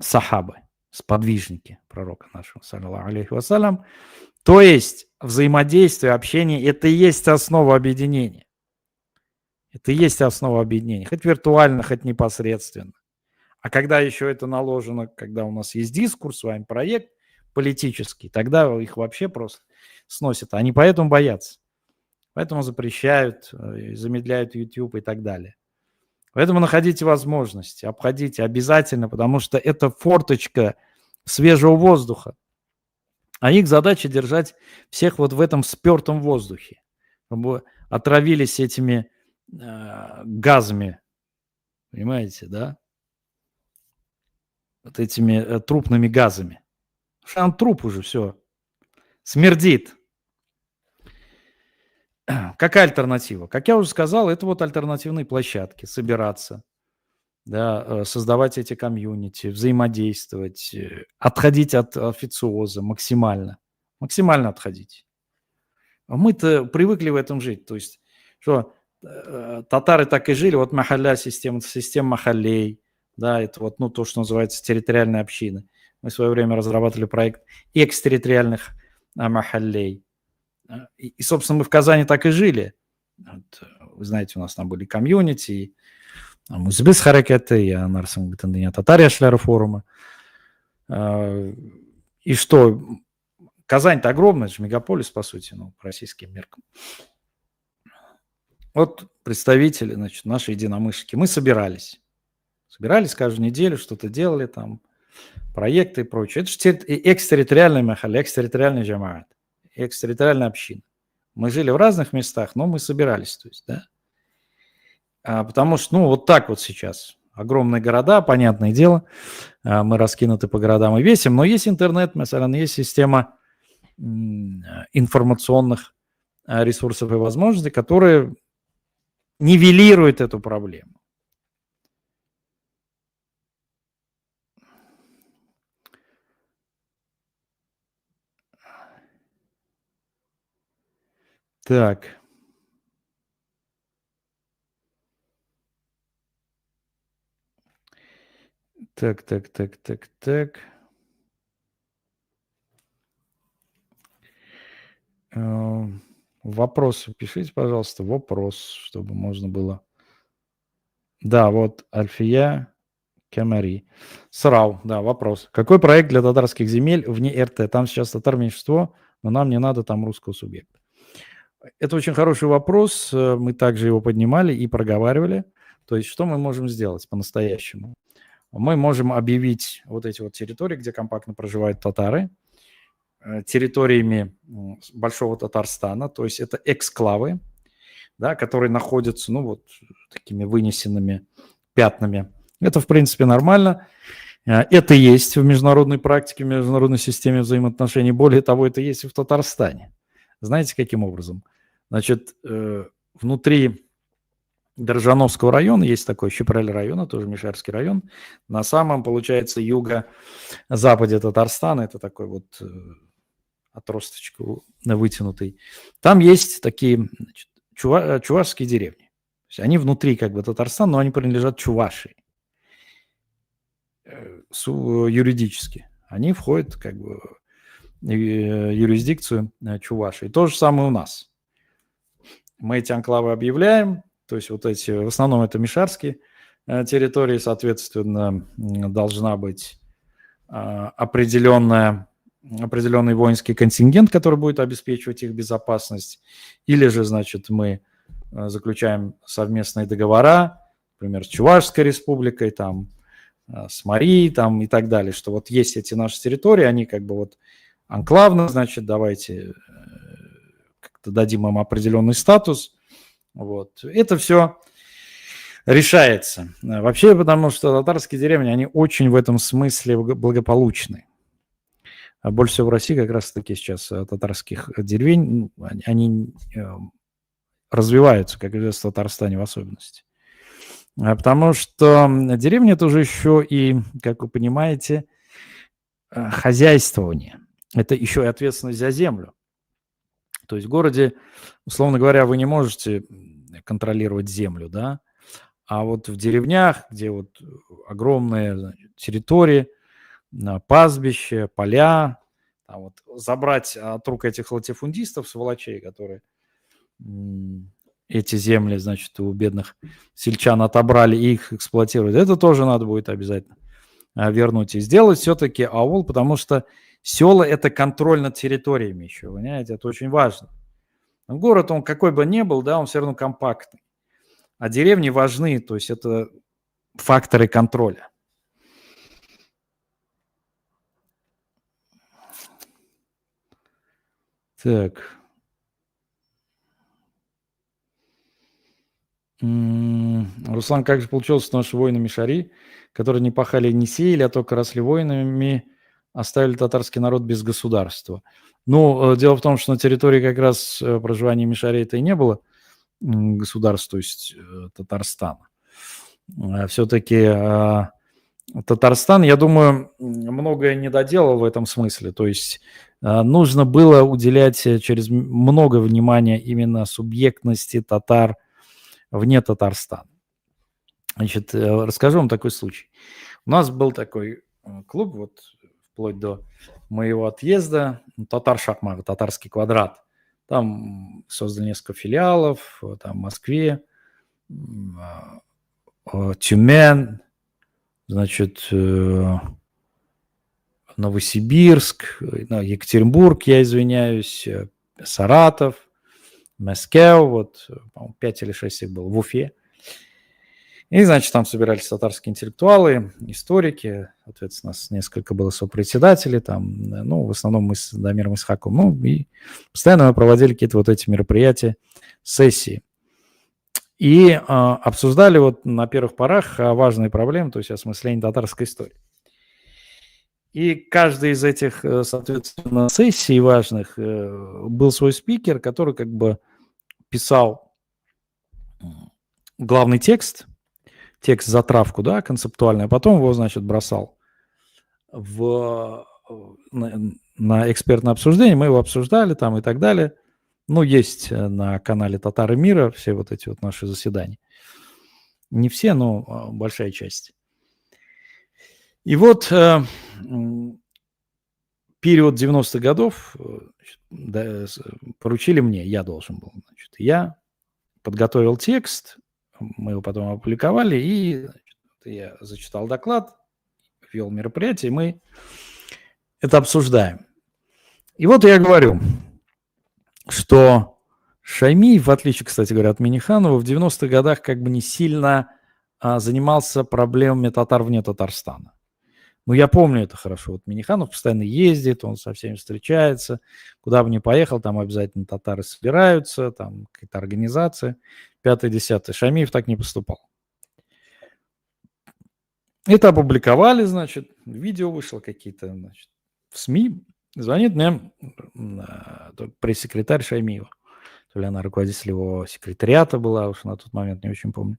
сахабы, сподвижники пророка нашего, саллаллаху алейхи вассалям. То есть взаимодействие, общение – это и есть основа объединения. Это и есть основа объединения, хоть виртуально, хоть непосредственно. А когда еще это наложено, когда у нас есть дискурс, с вами проект политический, тогда их вообще просто сносят. Они поэтому боятся. Поэтому запрещают, замедляют YouTube и так далее. Поэтому находите возможности, обходите обязательно, потому что это форточка свежего воздуха. А их задача держать всех вот в этом спертом воздухе. отравились этими газами, понимаете, да? Вот этими трупными газами. Потому что он труп уже, все, смердит. Какая альтернатива? Как я уже сказал, это вот альтернативные площадки, собираться, да, создавать эти комьюнити, взаимодействовать, отходить от официоза максимально. Максимально отходить. А мы-то привыкли в этом жить. То есть, что татары так и жили, вот махалля, система махаллей, да, это вот, ну, то, что называется территориальная община. Мы в свое время разрабатывали проект экстерриториальных махаллей. Собственно, мы в Казани так и жили. Вот, вы знаете, у нас там были комьюнити, Музбис харакеты, и Анарсен Татария Шляра форума. И что, Казань-то огромная, это же мегаполис, по сути, ну, по российским меркам. Вот представители, значит, наши единомышленники, мы собирались. Собирались каждую неделю, что-то делали там, проекты и прочее. Это же экстерриториальная махалля, экстерриториальный джамаат, экстерриториальная община. Мы жили в разных местах, но мы собирались, то есть, да. Потому что, ну, вот так вот сейчас. Огромные города, понятное дело, мы раскинуты по городам и весим, но есть интернет, есть система информационных ресурсов и возможностей, которые нивелируют эту проблему. Так. Так. Вопросы пишите, пожалуйста, вопрос, чтобы можно было. Да, вот Альфия Кемари. Срал, да, вопрос. Какой проект для татарских земель вне РТ? Там сейчас татар меньшинство, но нам не надо там русского субъекта. Это очень хороший вопрос. Мы также его поднимали и проговаривали. То есть, что мы можем сделать по-настоящему? Мы можем объявить вот эти вот территории, где компактно проживают татары, территориями Большого Татарстана, то есть это эксклавы, да, которые находятся, ну, вот такими вынесенными пятнами. Это, в принципе, нормально. Это есть в международной практике, в международной системе взаимоотношений. Более того, это есть и в Татарстане. Знаете, каким образом? Значит, внутри Дрожжановского района есть такой Щепрель района, тоже Мишарский район. На самом, получается, юго-западе Татарстана, это такой вот отросточку вытянутый. Там есть такие, значит, чувашские деревни. То есть они внутри как бы Татарстана, но они принадлежат Чувашии юридически. Они входят как бы в юрисдикцию Чувашии. То же самое у нас. Мы эти анклавы объявляем, то есть вот эти, в основном это мишарские территории, соответственно, должна быть определенный воинский контингент, который будет обеспечивать их безопасность, или же, значит, мы заключаем совместные договора, например, с Чувашской республикой, там, с Марией, там, и так далее, что вот есть эти наши территории, они как бы вот анклавно, значит, давайте как-то дадим им определенный статус, вот. Это все решается. Вообще, потому что татарские деревни, они очень в этом смысле благополучны. А больше всего в России как раз-таки сейчас татарских деревень, они развиваются, как известно, в Татарстане в особенности. Потому что деревня – это уже еще и, как вы понимаете, хозяйствование. Это еще и ответственность за землю. То есть в городе, условно говоря, вы не можете контролировать землю, да, а вот в деревнях, где вот огромные, значит, территории, пастбища, поля, там вот забрать от рук этих латифундистов, сволочей, которые эти земли, значит, у бедных сельчан отобрали и их эксплуатируют, это тоже надо будет обязательно вернуть и сделать все-таки аул, потому что села – это контроль над территориями еще, понимаете, это очень важно. Город, он какой бы ни был, да, он все равно компактный. А деревни важны, то есть это факторы контроля. Так. Руслан, как же получилось с нашими воинами Шари, которые не пахали, не сеяли, а только росли воинами, оставили татарский народ без государства? Ну, дело в том, что на территории как раз проживания Мишарей-то и не было государства, то есть Татарстана. Все-таки Татарстан, я думаю, многое не доделал в этом смысле. То есть нужно было уделять через много внимания именно субъектности татар вне Татарстана. Значит, расскажу вам такой случай. У нас был такой клуб, вот вплоть до моего отъезда, Татар Шахмар, Татарский квадрат. Там создали несколько филиалов, там в Москве, Тюмень, значит, Новосибирск, Екатеринбург, я извиняюсь, Саратов, Москва, вот, по-моему, 5 или 6 их было, в Уфе. И, значит, там собирались татарские интеллектуалы, историки, соответственно, нас несколько было сопредседателей, там, ну, в основном мы с Дамиром Исхаком, ну, и постоянно мы проводили какие-то вот эти мероприятия, сессии. И обсуждали вот на первых порах важные проблемы, то есть осмысление татарской истории. И каждый из этих, соответственно, сессий важных был свой спикер, который как бы писал главный текст затравку, да, концептуальный, а потом его, значит, бросал на экспертное обсуждение, мы его обсуждали там и так далее. Ну, есть на канале «Татары мира» все вот эти вот наши заседания. Не все, но большая часть. И вот период 90-х годов поручили мне, я должен был. Значит, я подготовил текст, мы его потом опубликовали, и значит, я зачитал доклад, вел мероприятие, и мы это обсуждаем. И вот я говорю, что Шаймиев, в отличие, кстати говоря, от Миниханова, в 90-х годах как бы не сильно занимался проблемами татар вне Татарстана. Ну, я помню это хорошо. Вот Миниханов постоянно ездит, он со всеми встречается. Куда бы ни поехал, там обязательно татары собираются, там какая-то организация. 5-10. Шаймиев так не поступал. Это опубликовали, значит, видео вышло какие-то, значит, в СМИ. Звонит мне пресс-секретарь Шаймиева. То ли она руководитель его секретариата была, уж на тот момент не очень помню.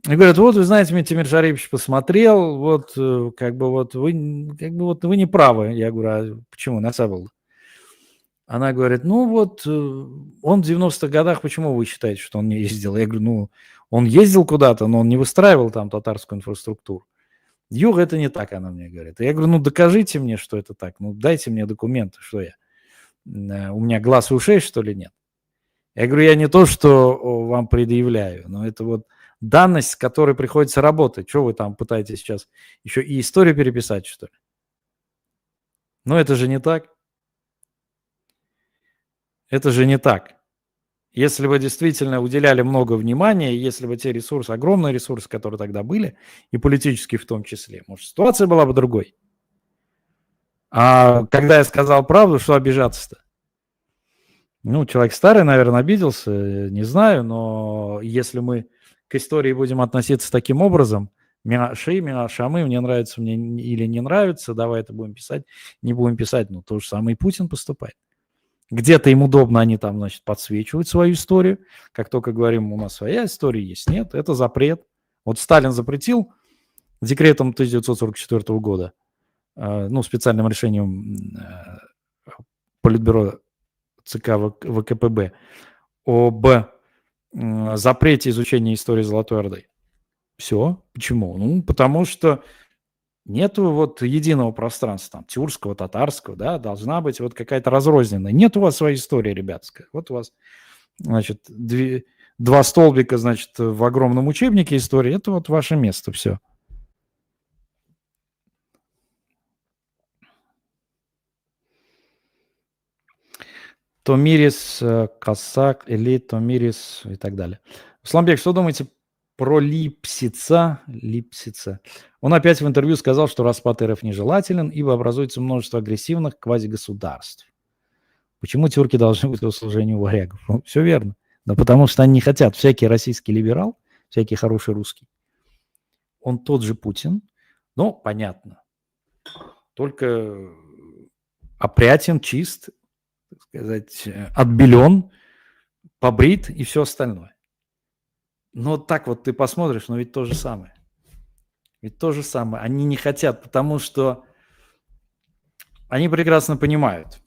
И говорят, вот, вы знаете, мне Тимир Шарипович посмотрел, вот, как бы вот вы не правы. Я говорю, а почему, Насабал? Она говорит, ну вот, он в 90-х годах, почему вы считаете, что он не ездил? Я говорю, ну, он ездил куда-то, но он не выстраивал там татарскую инфраструктуру. Юг, это не так, она мне говорит. Я говорю, ну, докажите мне, что это так, ну, дайте мне документы, что я, у меня глаз и ушей, что ли, нет? Я говорю, я не то, что вам предъявляю, но это вот данность, с которой приходится работать. Что вы там пытаетесь сейчас еще и историю переписать, что ли? Ну, это же не так. Это же не так. Если бы действительно уделяли много внимания, если бы те ресурсы, огромные ресурсы, которые тогда были, и политические в том числе, может, ситуация была бы другой. А когда я сказал правду, что обижаться-то? Ну, человек старый, наверное, обиделся, не знаю, но если мы к истории будем относиться таким образом, шамы, мне нравится, мне или не нравится, давай это будем писать, не будем писать, ну, то же самое и Путин поступает. Где-то им удобно, они там, значит, подсвечивают свою историю. Как только говорим, у нас своя история есть, нет, это запрет. Вот Сталин запретил декретом 1944 года, ну, специальным решением Политбюро ЦК ВКПБ об запрете изучения истории Золотой Орды. Все. Почему? Ну, потому что нету вот единого пространства, там, тюркского, татарского, да, должна быть вот какая-то разрозненная. Нет у вас своей истории, ребятская. Вот у вас, значит, два столбика, значит, в огромном учебнике истории, это вот ваше место, все. Томирис, Косак, Эли, Томирис и так далее. Сламбек, что думаете про Липсица? Он опять в интервью сказал, что распад РФ нежелателен, ибо образуется множество агрессивных квазигосударств. Почему тюрки должны быть в услужении у варягов? Ну, все верно. Да потому что они не хотят. Всякий российский либерал, всякий хороший русский, он тот же Путин, но понятно. Только опрятен, чист, так сказать, отбелен, побрит и все остальное. Но так вот ты посмотришь, но ведь то же самое. Ведь то же самое. Они не хотят, потому что они прекрасно понимают,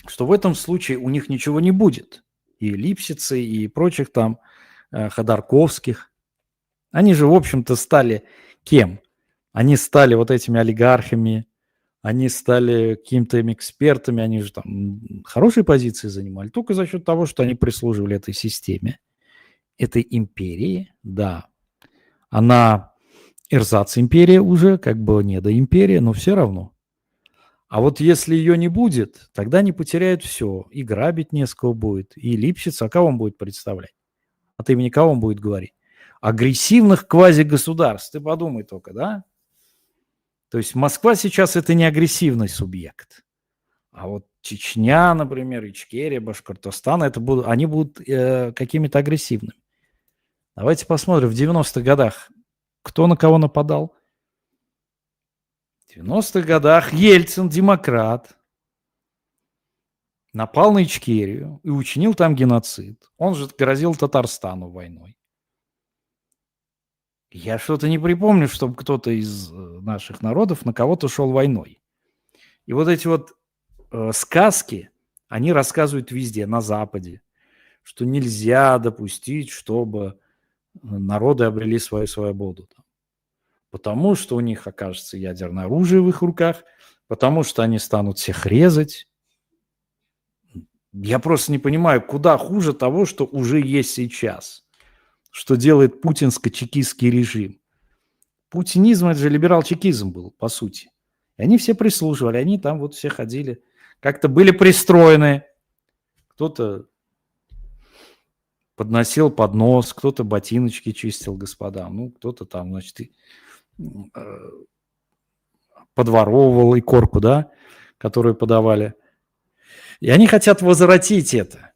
что в этом случае у них ничего не будет. И Липсицы, и прочих там Ходорковских. Они же, в общем-то, стали кем? Они стали вот этими олигархами, они стали какими-то экспертами, они же там хорошие позиции занимали, только за счет того, что они прислуживали этой системе, этой империи, да. Она эрзац-империя уже, как бы недоимперия, но все равно. А вот если ее не будет, тогда они потеряют все. И грабить не с кого будет, и Липсиц, а кого он будет представлять? От имени кого он будет говорить? Агрессивных квазигосударств. Ты подумай только, да? То есть Москва сейчас это не агрессивный субъект. А вот Чечня, например, Ичкерия, Башкортостан, это будут, они будут какими-то агрессивными. Давайте посмотрим, в 90-х годах кто на кого нападал? В 90-х годах Ельцин, демократ, напал на Ичкерию и учинил там геноцид. Он же грозил Татарстану войной. Я что-то не припомню, чтобы кто-то из наших народов на кого-то шел войной. И вот эти вот сказки, они рассказывают везде, на Западе, что нельзя допустить, чтобы народы обрели свою свободу. Потому что у них окажется ядерное оружие в их руках, потому что они станут всех резать. Я просто не понимаю, куда хуже того, что уже есть сейчас, что делает путинско-чекистский режим. Путинизм – это же либерал-чекизм был, по сути. И они все прислуживали, они там вот все ходили, как-то были пристроены. Кто-то подносил поднос, кто-то ботиночки чистил господам, ну, кто-то там, значит, подворовывал икорку, да, которую подавали. И они хотят возвратить это.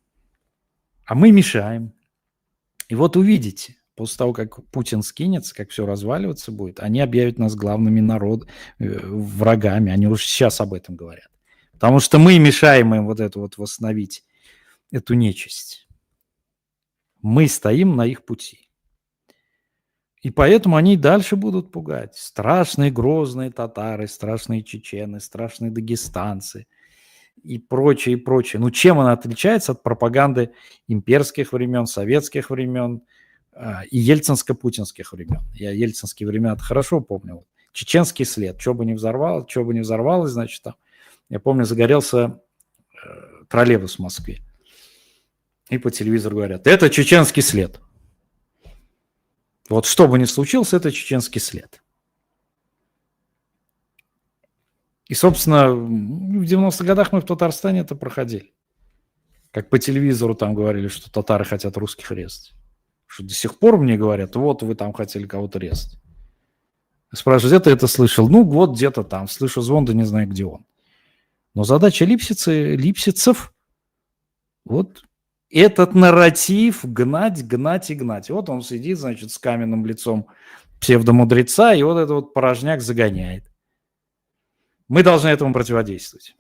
А мы мешаем. И вот увидите, после того, как Путин скинется, как все разваливаться будет, они объявят нас главными врагами. Они уже сейчас об этом говорят. Потому что мы мешаем им вот это вот восстановить, эту нечисть. Мы стоим на их пути. И поэтому они дальше будут пугать. Страшные грозные татары, страшные чечены, страшные дагестанцы и прочее, и прочее. Ну, чем она отличается от пропаганды имперских времен, советских времен и ельцинско-путинских времен? Я ельцинские времена хорошо помню. Чеченский след. Что бы не взорвалось, значит, там. Я помню, загорелся троллейбус в Москве. И по телевизору говорят, это чеченский след. Вот что бы ни случилось, это чеченский след. И, собственно, в 90-х годах мы в Татарстане это проходили. Как по телевизору там говорили, что татары хотят русских резать. Что до сих пор мне говорят, вот вы там хотели кого-то резать. Спрашивают, где ты это слышал? Ну, вот где-то там. Слышу звон, да не знаю, где он. Но задача липсицев, вот этот нарратив гнать. Вот он сидит, значит, с каменным лицом псевдомудреца, и вот этот вот порожняк загоняет. Мы должны этому противодействовать.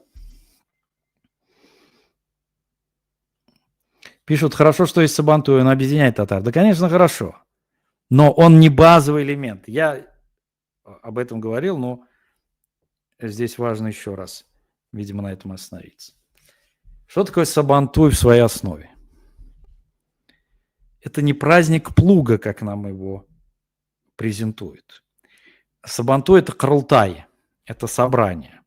Пишут, хорошо, что есть Сабантуй, он объединяет татар. Да, конечно, хорошо. Но он не базовый элемент. Я об этом говорил, но здесь важно еще раз, видимо, на этом остановиться. Что такое Сабантуй в своей основе? Это не праздник плуга, как нам его презентуют. Сабантуй – это Курултай, это собрание.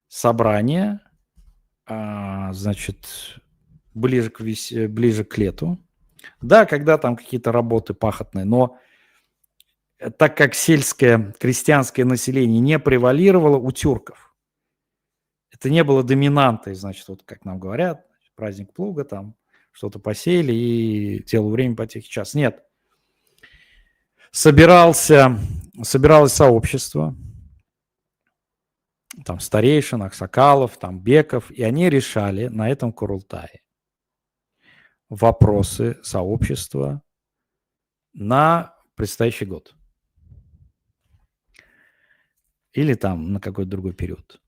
Собрание, значит, ближе к лету. Да, когда там какие-то работы пахотные, но так как сельское крестьянское население не превалировало у тюрков, это не было доминантой, значит, вот как нам говорят, праздник плуга, там что-то посеяли и делу время потехи час. Нет. Собиралось сообщество, там старейшин, аксакалов, там беков, и они решали на этом Курултае, вопросы сообщества на предстоящий год. Или там на какой-то другой период.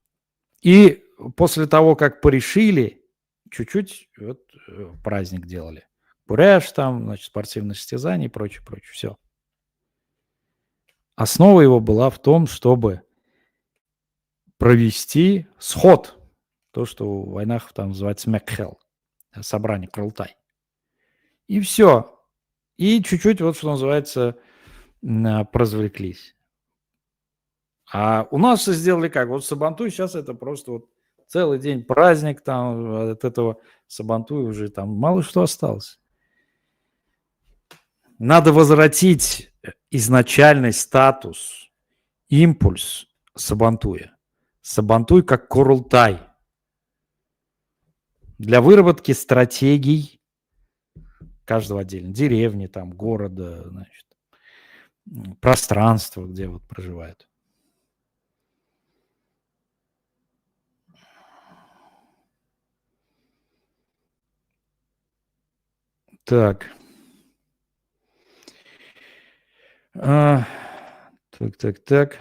И после того, как порешили, чуть-чуть вот, праздник делали. Буряж там, значит, спортивные состязания и прочее, прочее. Все. Основа его была в том, чтобы провести сход. То, что в войнах там называется Мекхел. Собрание, Крултай. И все. И чуть-чуть, вот что называется, поразвлеклись. А у нас все сделали как? Вот Сабантуй сейчас это просто вот целый день праздник, там от этого Сабантуя уже там мало что осталось. Надо возвратить изначальный статус, импульс Сабантуя. Сабантуй как Курултай. Для выработки стратегий каждого отдельно, деревни, там, города, значит, пространства, где вот проживают. Так. Так.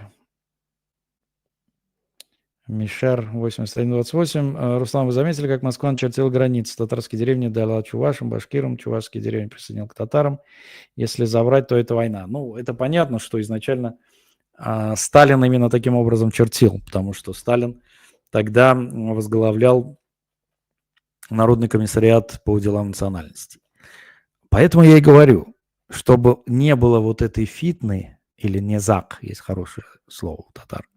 Мишар 8128. Руслан, вы заметили, как Москва начертила границы? Татарские деревни дала чувашам, башкирам, чувашские деревни присоединил к татарам. Если заврать, то это война. Ну, это понятно, что изначально Сталин именно таким образом чертил, потому что Сталин тогда возглавлял Народный комиссариат по делам национальностей. Поэтому я и говорю, чтобы не было вот этой фитны, или незак, есть хорошее слово у татар,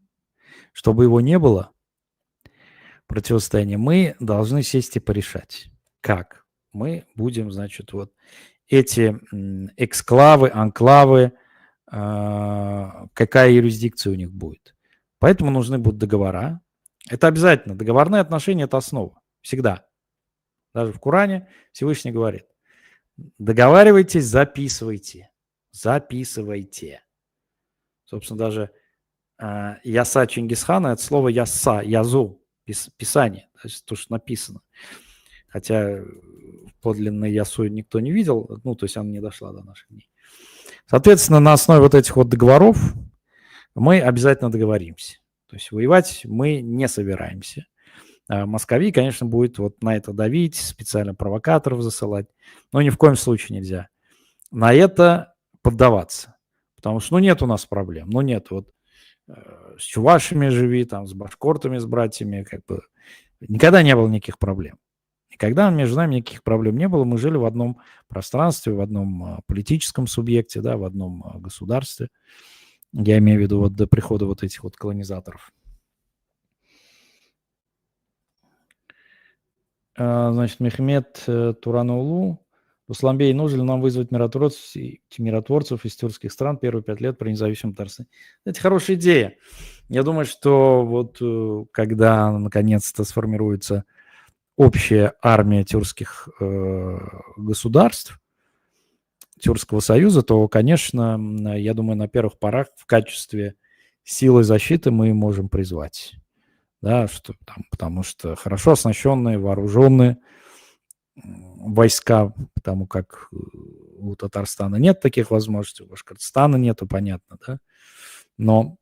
чтобы его не было, противостояния, мы должны сесть и порешать. Как? Мы будем, значит, вот эти эксклавы, анклавы, какая юрисдикция у них будет. Поэтому нужны будут договора. Это обязательно. Договорные отношения – это основа. Всегда. Даже в Коране Всевышний говорит: договаривайтесь, записывайте. Записывайте. Собственно, даже Яса Чингисхана – это слово Яса, Язу, писание, то есть то, что написано. Хотя подлинной Ясу никто не видел, ну, то есть она не дошла до наших дней. Соответственно, на основе вот этих вот договоров мы обязательно договоримся. То есть воевать мы не собираемся. Москови, конечно, будет вот на это давить, специально провокаторов засылать, но ни в коем случае нельзя на это поддаваться. Потому что, нет у нас проблем, нет. Вот с чувашами живи, там, с башкортами, с братьями, как бы никогда не было никаких проблем. Никогда между нами никаких проблем не было. Мы жили в одном пространстве, в одном политическом субъекте, да, в одном государстве. Я имею в виду вот до прихода вот этих вот колонизаторов. Значит, Мехмед Туранулу. Русланбей, нужно ли нам вызвать миротворцев из тюркских стран первые 5 лет при независимом Татарстане? Это хорошая идея. Я думаю, что вот когда наконец-то сформируется общая армия тюркских государств, Тюркского союза, то, конечно, я думаю, на первых порах в качестве силы защиты мы можем призвать. Да, что там, потому что хорошо оснащенные, вооруженные войска, потому как у Татарстана нет таких возможностей, у Башкортостана нету, понятно, да. Но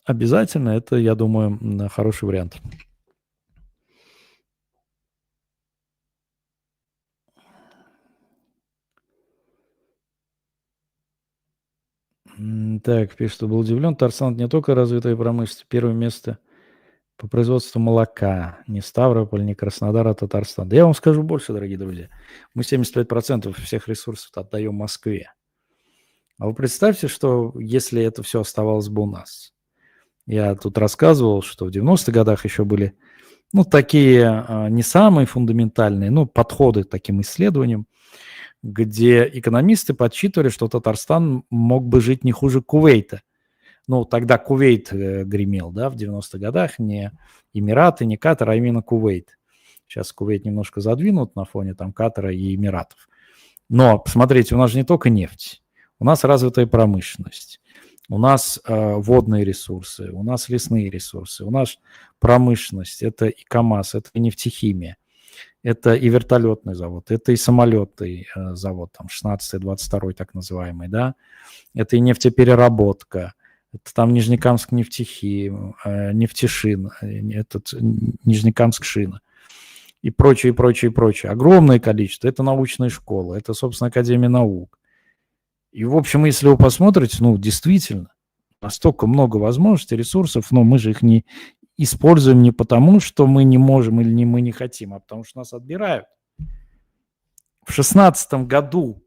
обязательно это, я думаю, хороший вариант. Так, пишет, что был удивлен. Татарстан не только развитая промышленность, первое место по производству молока. Не Ставрополь, не Краснодар, а Татарстан. Да я вам скажу больше, дорогие друзья. Мы 75% всех ресурсов отдаем Москве. А вы представьте, что если это все оставалось бы у нас. Я тут рассказывал, что в 90-х годах еще были, такие не самые фундаментальные, подходы к таким исследованиям, где экономисты подсчитывали, что Татарстан мог бы жить не хуже Кувейта. Тогда Кувейт гремел, да, в 90-х годах, не Эмираты, не Катар, а именно Кувейт. Сейчас Кувейт немножко задвинут на фоне там Катара и Эмиратов. Но, посмотрите, у нас же не только нефть, у нас развитая промышленность, у нас водные ресурсы, у нас лесные ресурсы, у нас промышленность, это и КАМАЗ, это и нефтехимия. Это и вертолетный завод, это и самолетный завод, там 16-й, 22-й так называемый, да, это и нефтепереработка, это там Нижнекамск нефтехим, нефтешин, этот Нижнекамск шина и прочее, прочее, прочее. Огромное количество. Это научные школы, это, собственно, Академия наук. И, в общем, если вы посмотрите, ну, действительно, настолько много возможностей, ресурсов, но мы же их не используем не потому, что мы не можем или мы не хотим, а потому что нас отбирают. В 2016 году,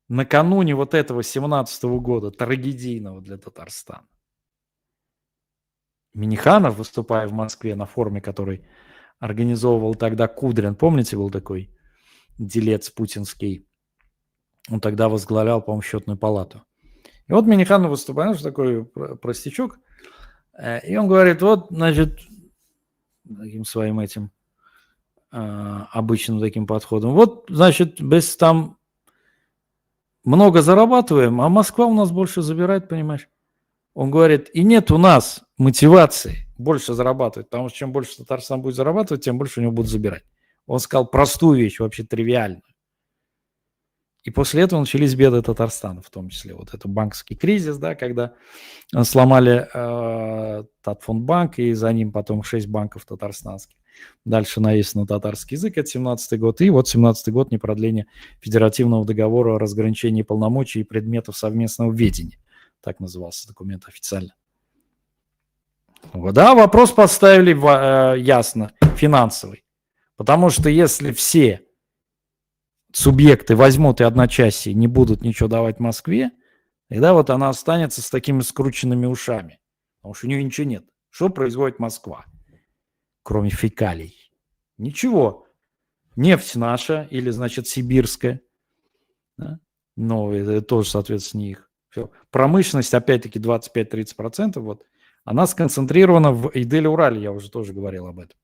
накануне вот этого 2017 года, трагедийного для Татарстана, Минниханов, выступая в Москве на форуме, который организовывал тогда Кудрин, помните, был такой делец путинский, он тогда возглавлял, по-моему, счетную палату. И вот Минниханов выступает, что такой простячок, и он говорит, вот, значит, таким своим этим обычным таким подходом, вот, значит, без там много зарабатываем, а Москва у нас больше забирает, понимаешь? Он говорит, и нет у нас мотивации больше зарабатывать, потому что чем больше Татарстан будет зарабатывать, тем больше у него будут забирать. Он сказал простую вещь, вообще тривиальную. И после этого начались беды Татарстана, в том числе вот это банковский кризис, да, когда сломали Татфондбанк, и за ним потом 6 банков татарстанских. Дальше наезд на татарский язык, это 17-й год. И вот 17-й год непродление федеративного договора о разграничении полномочий и предметов совместного ведения. Так назывался документ официально. Да, вопрос поставили ясно, финансовый. Потому что если все субъекты возьмут и одночасье не будут ничего давать Москве, тогда вот она останется с такими скрученными ушами. Потому что у нее ничего нет. Что производит Москва? Кроме фекалий. Ничего. Нефть наша, или, значит, сибирская. Да? Но это тоже, соответственно, их. Все. Промышленность, опять-таки, 25-30%. Вот, она сконцентрирована в Иделе-Урале, я уже тоже говорил об этом.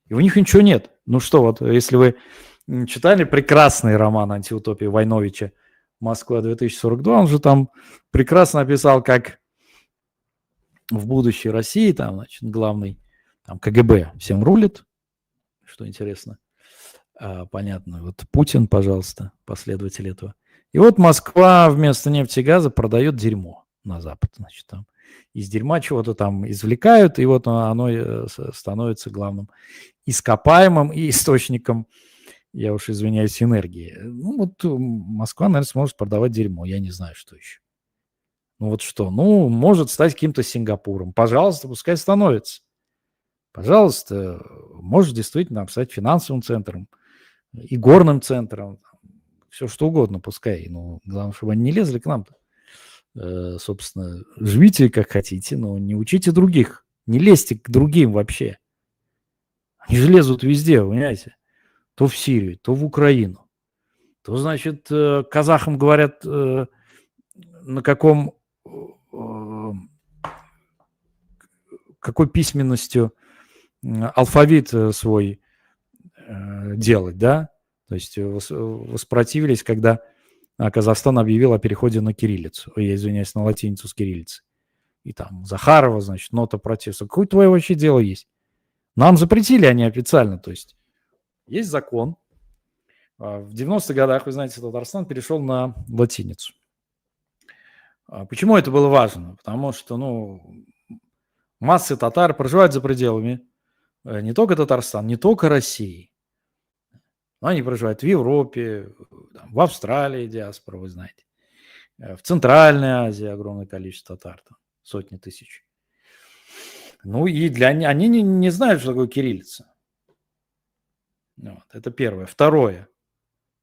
И у них ничего нет. Ну что, вот, если вы читали прекрасный роман антиутопии Войновича «Москва-2042», он же там прекрасно описал, как в будущей России, там, значит, главный там, КГБ всем рулит, что интересно, понятно. Вот Путин, пожалуйста, последователь этого. И вот Москва вместо нефти и газа продает дерьмо на Запад. Значит, там из дерьма чего-то там извлекают, и вот оно становится главным ископаемым и источником, я уж извиняюсь, энергии. Ну вот Москва, наверное, сможет продавать дерьмо, я не знаю, что еще. Ну вот что, ну может стать каким-то Сингапуром. Пожалуйста, пускай становится. Пожалуйста, может действительно стать финансовым центром и горным центром, все что угодно, пускай. Но главное, чтобы они не лезли к нам-то. Собственно, живите как хотите, но не учите других, не лезьте к другим вообще. Они же лезут везде, понимаете? То в Сирию, то в Украину. То, значит, казахам говорят, на какой письменностью алфавит свой делать, да? То есть воспротивились, когда Казахстан объявил о переходе на кириллицу, я извиняюсь, на латиницу с кириллицы. И там Захарова, значит, нота протеста. Какое твое вообще дело есть? Нам запретили они официально, то есть есть закон. В 90-х годах, вы знаете, Татарстан перешел на латиницу. Почему это было важно? Потому что, ну, массы татар проживают за пределами не только Татарстана, не только России. Но они проживают в Европе, в Австралии диаспора, вы знаете. В Центральной Азии огромное количество татар, там, сотни тысяч. Ну и они не знают, что такое кириллица. Вот, это первое. Второе.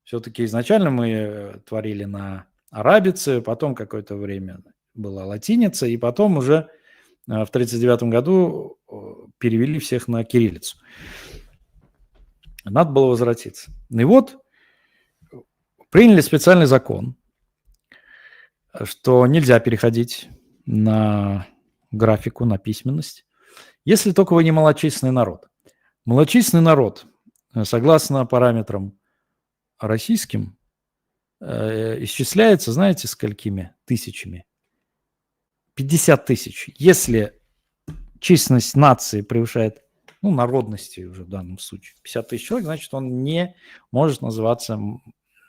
Все-таки изначально мы творили на арабице, потом какое-то время была латиница, и потом уже в 1939 году перевели всех на кириллицу. Надо было возвратиться. И вот приняли специальный закон, что нельзя переходить на графику, на письменность, если только вы не малочисленный народ. Малочисленный народ, согласно параметрам российским, исчисляется, знаете, сколькими тысячами? 50 тысяч. Если численность нации превышает ну, народности уже в данном случае, 50 тысяч человек, значит, он не может называться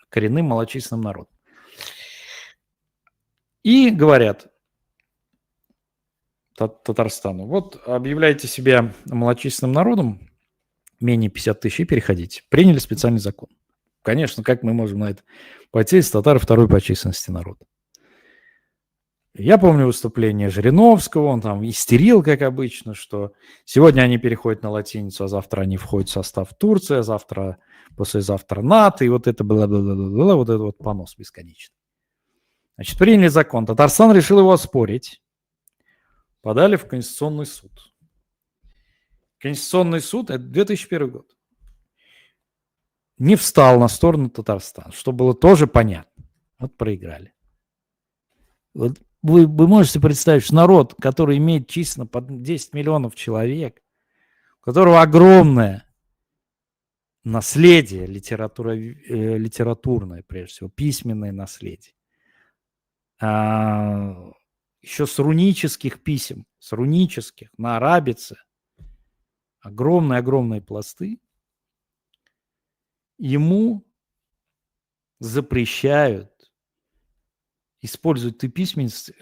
коренным малочисленным народом. И говорят Татарстану, вот объявляйте себя малочисленным народом, менее 50 тысяч, и переходите. Приняли специальный закон. Конечно, как мы можем на это пойти, если татары второй по численности народ? Я помню выступление Жириновского, он там истерил, как обычно, что сегодня они переходят на латиницу, а завтра они входят в состав Турции, а завтра, послезавтра НАТО, и вот это бла-бла-бла-бла, вот это вот понос бесконечный. Значит, приняли закон. Татарстан решил его оспорить. Подали в Конституционный суд. Конституционный суд, это 2001 год, не встал на сторону Татарстана, что было тоже понятно. Вот проиграли. Вот вы можете представить, что народ, который имеет численно под 10 миллионов человек, у которого огромное наследие литературное, прежде всего, письменное наследие, еще с рунических писем, с рунических, на арабице, огромные-огромные пласты, ему запрещают использовать ту письменность,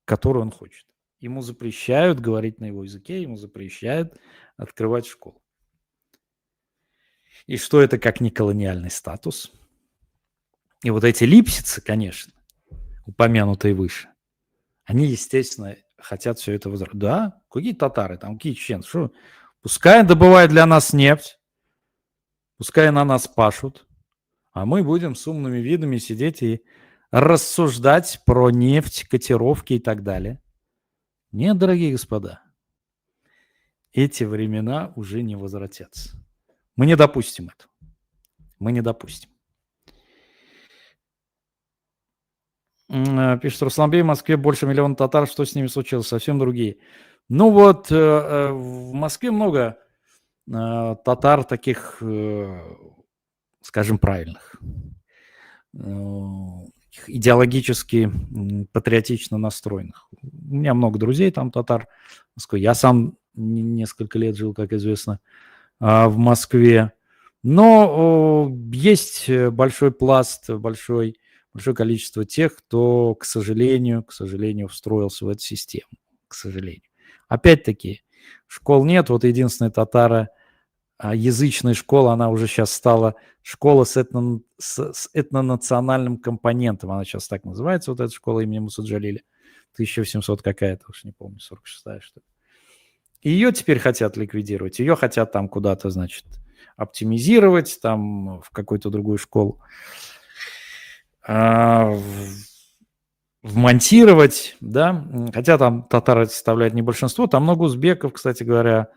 которую он хочет. Ему запрещают говорить на его языке, ему запрещают открывать школу. И что это как не колониальный статус? И вот эти липсицы, конечно, упомянутые выше, они, естественно, хотят все это возродить. Да, какие татары, там, какие чеченцы, что? Пускай добывают для нас нефть, пускай на нас пашут, а мы будем с умными видами сидеть и рассуждать про нефть, котировки и так далее. Нет, дорогие господа, эти времена уже не возвратятся. Мы не допустим этого. Мы не допустим. Пишет Русланбей, в Москве больше миллиона татар, что с ними случилось? Совсем другие. Ну вот, в Москве много татар таких, скажем, правильных, идеологически патриотично настроенных. У меня много друзей там татар в Москве. Я сам несколько лет жил, как известно, в Москве. Но есть большой пласт, большое количество тех, кто, к сожалению, встроился в эту систему. К сожалению. Опять-таки, школ нет. Вот единственная татароязычная школа, она уже сейчас стала школа с этнонациональным компонентом. Она сейчас так называется, вот эта школа имени Мусаджалиля. 1800 какая-то, уж не помню, 46-я, что ли. И ее теперь хотят ликвидировать. Ее хотят там куда-то, значит, оптимизировать, там в какую-то другую школу вмонтировать, да, хотя там татары составляют не большинство, там много узбеков, кстати говоря,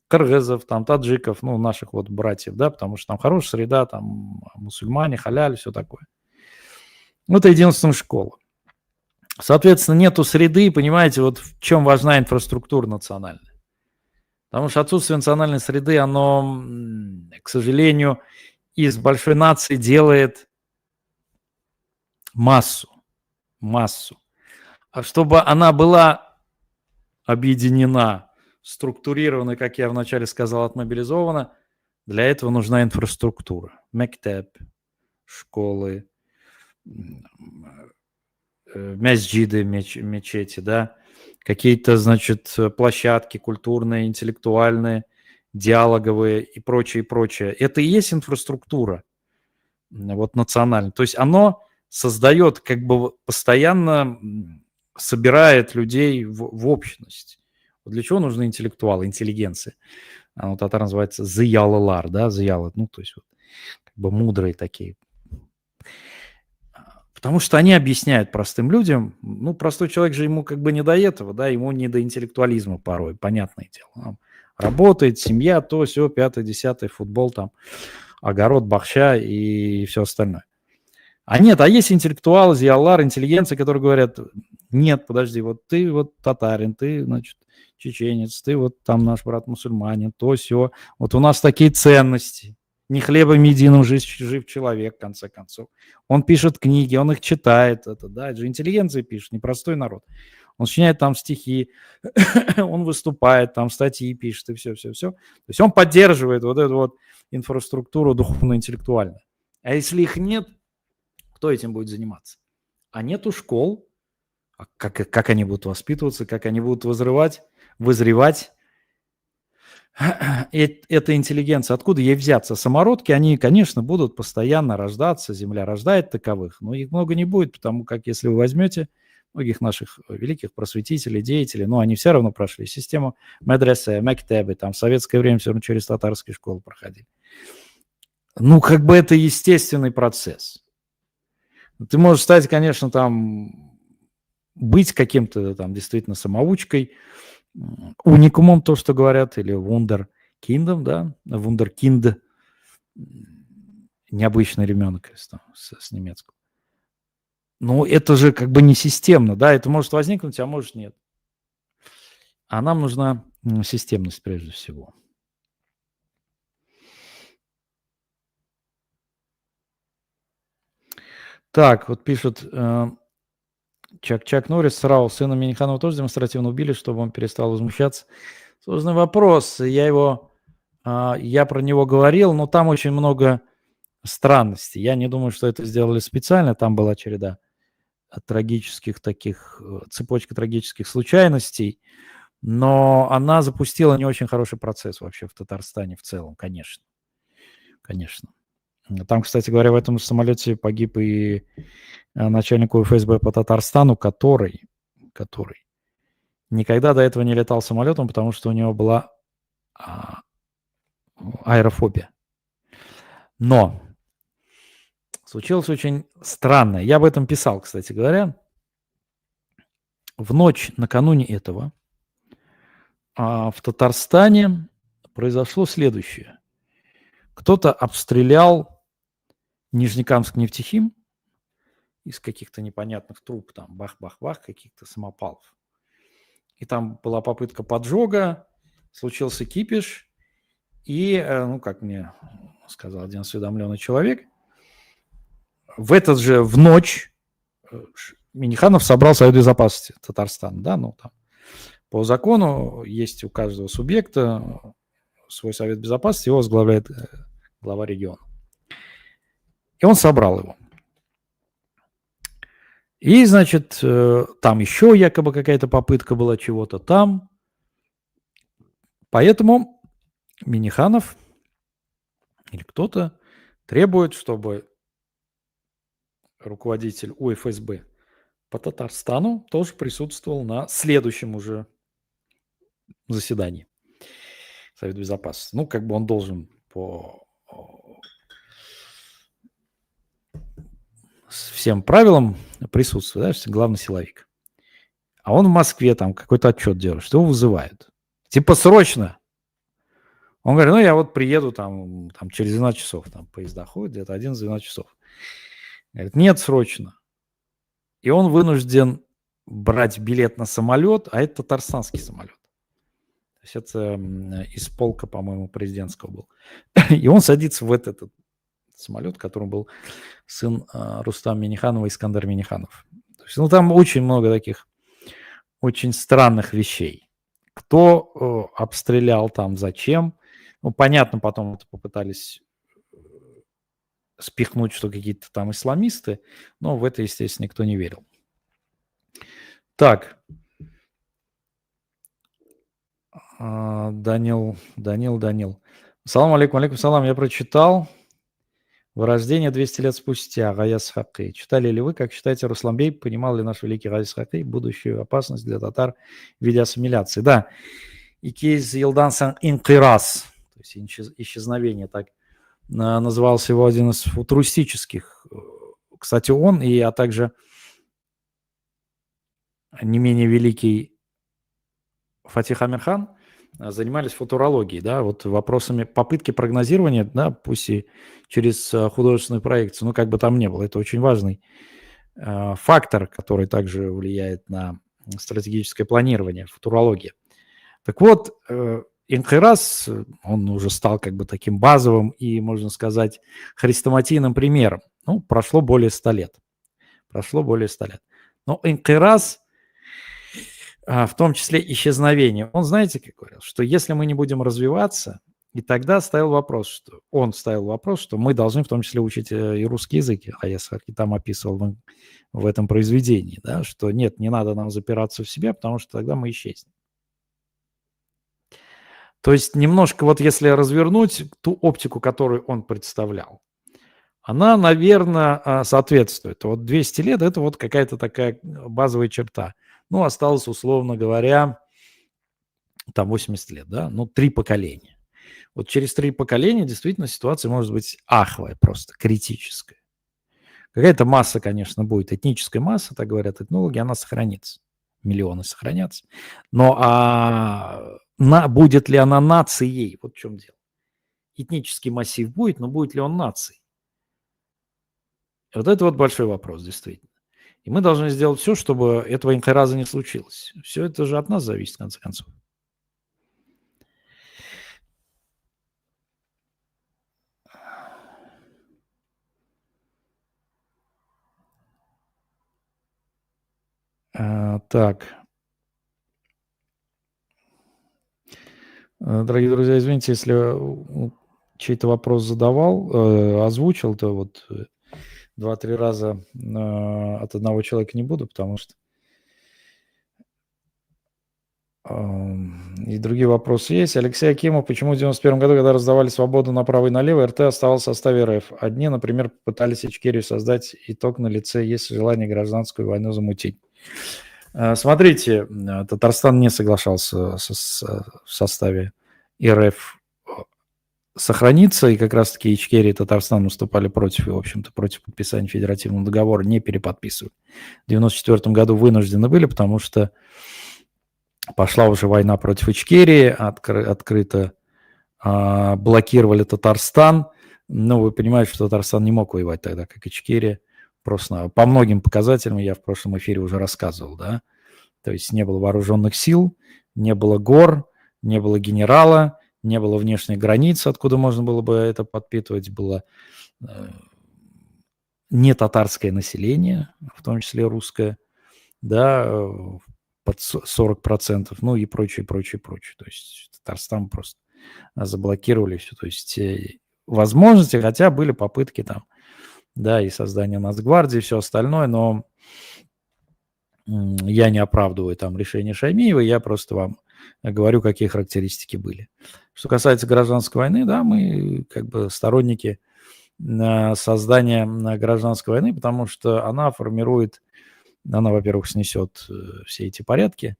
кыргызов, там таджиков, ну, наших вот братьев, да, потому что там хорошая среда, там мусульмане, халяль, все такое. Ну, это единственная школа. Соответственно, нету среды, понимаете, вот в чем важна инфраструктура национальная. Потому что отсутствие национальной среды, оно, к сожалению, из большой нации делает массу. А чтобы она была объединена, структурирована, как я вначале сказал, отмобилизована, для этого нужна инфраструктура. Мектеп, школы, мясджиды, мечети, да, какие-то, значит, площадки культурные, интеллектуальные, диалоговые и прочее, прочее. Это и есть инфраструктура, вот национальная. То есть оно создает, как бы постоянно собирает людей в общность. Вот для чего нужны интеллектуалы, интеллигенция? Оно татар называется зиялылар, да, зиялы, ну, то есть вот, как бы мудрые такие. Потому что они объясняют простым людям, ну, простой человек же ему как бы не до этого, да, ему не до интеллектуализма порой, понятное дело. Работает, семья, то, сё, 5-10, футбол там, огород, бахча и все остальное. А нет, а есть интеллектуалы, зияллар, интеллигенция, которые говорят, нет, подожди, вот ты вот татарин, ты, значит, чеченец, ты вот там наш брат мусульманин, то, сё, вот у нас такие ценности. Не хлебом единым жив человек, в конце концов. Он пишет книги, он их читает. Это, да, это же интеллигенция пишет, не простой народ. Он сочиняет там стихи, он выступает, там статьи пишет и все. То есть он поддерживает вот эту вот инфраструктуру духовно-интеллектуальную. А если их нет, кто этим будет заниматься? А нету школ. А как они будут воспитываться, как они будут вызревать? Эта интеллигенция, откуда ей взяться? Самородки, они, конечно, будут постоянно рождаться, Земля рождает таковых, но их много не будет, потому как если вы возьмете многих наших великих просветителей, деятелей, но они все равно прошли систему медресе, мектебы, там в советское время все равно через татарские школы проходили. Ну, как бы это естественный процесс. Ты можешь стать, конечно, там, быть каким-то там действительно самоучкой, уникумом, то, что говорят, или вундеркиндом, да, вундеркинд, необычный ребенок с немецкого. Но это же как бы не системно, да, это может возникнуть, а может нет. А нам нужна системность прежде всего. Так, вот пишут, Чак Норрис срал сына Миниханова тоже демонстративно убили, чтобы он перестал возмущаться. Сложный вопрос. Я про него говорил, но там очень много странностей. Я не думаю, что это сделали специально. Там была череда трагических таких, цепочка трагических случайностей. Но она запустила не очень хороший процесс вообще в Татарстане в целом, конечно. Конечно. Там, кстати говоря, в этом самолете погиб и начальник ФСБ по Татарстану, который никогда до этого не летал самолетом, потому что у него была аэрофобия. Но случилось очень странное. Я об этом писал, кстати говоря. В ночь накануне этого в Татарстане произошло следующее. Кто-то обстрелял Нижнекамск-Нефтехим из каких-то непонятных труб, там бах-бах-бах, каких-то самопалов. И там была попытка поджога, случился кипиш, и, ну, как мне сказал один осведомленный человек, в ночь Миниханов собрал Совет Безопасности Татарстана, да, ну, там, по закону есть у каждого субъекта свой Совет Безопасности, его возглавляет глава региона. И он собрал его. И, значит, там еще якобы какая-то попытка была чего-то там. Поэтому Миниханов или кто-то требует, чтобы руководитель УФСБ по Татарстану тоже присутствовал на следующем уже заседании Совета Безопасности. Ну, как бы он должен по всем правилам присутствовать, да, главный силовик. А он в Москве там какой-то отчет делает, что его вызывают. Типа срочно. Он говорит, ну я вот приеду там через 12 часов, там поезда ходят, где-то 11-12 часов. Говорит, нет, срочно. И он вынужден брать билет на самолет, а это татарстанский самолет. То есть это из полка, по-моему, президентского был. И он садится в этот самолет, которым был сын Рустама Миниханова, Искандер Миниханов. То есть, ну, там очень много таких очень странных вещей. Кто обстрелял там, зачем? Ну, понятно, потом это попытались спихнуть, что какие-то там исламисты, но в это, естественно, никто не верил. Так. Данил. Салам алейкум, салам. Я прочитал «Вырождение 200 лет спустя», Гаяс Хакы. Читали ли вы, как считаете, Русланбей понимал ли наш великий Гаяс Хакы будущую опасность для татар в виде ассимиляции? Да. Икиз Елдансан Инкирас, то есть исчезновение, так назывался его один из футуристических. Кстати, он, а также не менее великий Фатих Амирхан занимались футурологией, да, вот вопросами попытки прогнозирования, да, пусть и через художественную проекцию, ну, как бы там ни было, это очень важный фактор, который также влияет на стратегическое планирование, футурология. Так вот, Инкирас, он уже стал как бы таким базовым и, можно сказать, хрестоматийным примером. Ну, прошло более 100 лет. Но Инкирас в том числе исчезновение. Он, знаете, как говорил, что если мы не будем развиваться, и тогда он ставил вопрос, что мы должны в том числе учить и русский язык, а я там описывал в этом произведении, да, что нет, не надо нам запираться в себе, потому что тогда мы исчезнем. То есть немножко вот если развернуть ту оптику, которую он представлял, она, наверное, соответствует. Вот 200 лет – это вот какая-то такая базовая черта. Ну, осталось, условно говоря, там 80 лет, да, ну, 3 поколения. Вот через 3 поколения действительно ситуация может быть аховая, просто критическая. Какая-то масса, конечно, будет, этническая масса, так говорят этнологи, она сохранится. Миллионы сохранятся. Но будет ли она нацией? Вот в чем дело. Этнический массив будет, но будет ли он нацией? Вот это вот большой вопрос, действительно. И мы должны сделать все, чтобы этого инхираза не случилось. Все это же от нас зависит, в конце концов. Так. Дорогие друзья, извините, если чей-то вопрос задавал, озвучил, то вот 2-3 раза от одного человека не буду, потому что и другие вопросы есть. Алексей Акимов, почему в 91 году, когда раздавали свободу направо и налево, РТ оставался в составе РФ? Одни, например, пытались Ичкерию создать, итог на лице, есть желание гражданскую войну замутить. Смотрите, Татарстан не соглашался в составе РФ сохраниться, и как раз-таки Ичкерия и Татарстан выступали против, и, в общем-то, против подписания федеративного договора, не переподписывали. В 1994 году вынуждены были, потому что пошла уже война против Ичкерии, открыто блокировали Татарстан. Но вы понимаете, что Татарстан не мог воевать тогда, как Ичкерия. Просто по многим показателям я в прошлом эфире уже рассказывал, да. То есть не было вооруженных сил, не было гор, не было генерала, не было внешней границы, откуда можно было бы это подпитывать. Было не татарское население, в том числе русское, да, под 40%, ну и прочее, прочее, прочее. То есть Татарстан просто заблокировали все. То есть возможности, хотя были попытки там, да, и создание Нацгвардии, и все остальное, но я не оправдываю там решение Шаймиева, я просто вам говорю, какие характеристики были. Что касается гражданской войны, да, мы как бы сторонники создания гражданской войны, потому что она формирует, она, во-первых, снесет все эти порядки,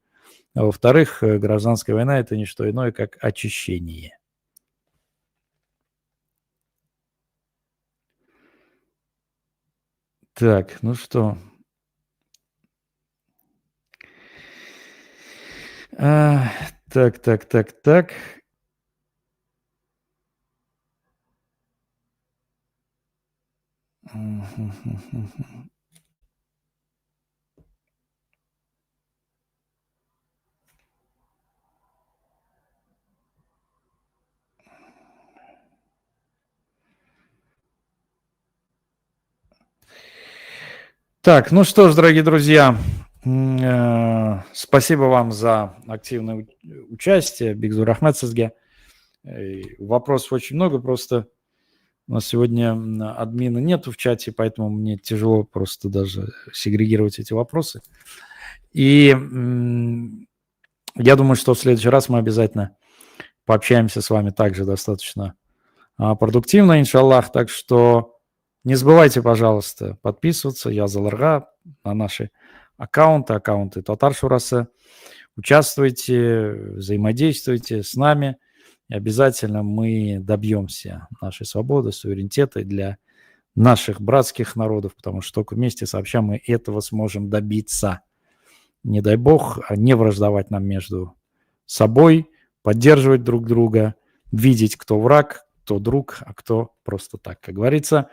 а во-вторых, гражданская война – это не что иное, как очищение. Так, ну что? Так. Так, ну что ж, дорогие друзья, спасибо вам за активное участие. Бигзур Ахмед Сизге. Вопросов очень много, просто у нас сегодня админа нету в чате, поэтому мне тяжело просто даже сегрегировать эти вопросы. И я думаю, что в следующий раз мы обязательно пообщаемся с вами также достаточно продуктивно, иншаллах. Так что не забывайте, пожалуйста, подписываться, Язаларга, на наши аккаунты Татар Шурасы. Участвуйте, взаимодействуйте с нами. И обязательно мы добьемся нашей свободы, суверенитета для наших братских народов, потому что только вместе сообща мы этого сможем добиться. Не дай бог, не враждовать нам между собой, поддерживать друг друга, видеть, кто враг, кто друг, а кто просто так, как говорится.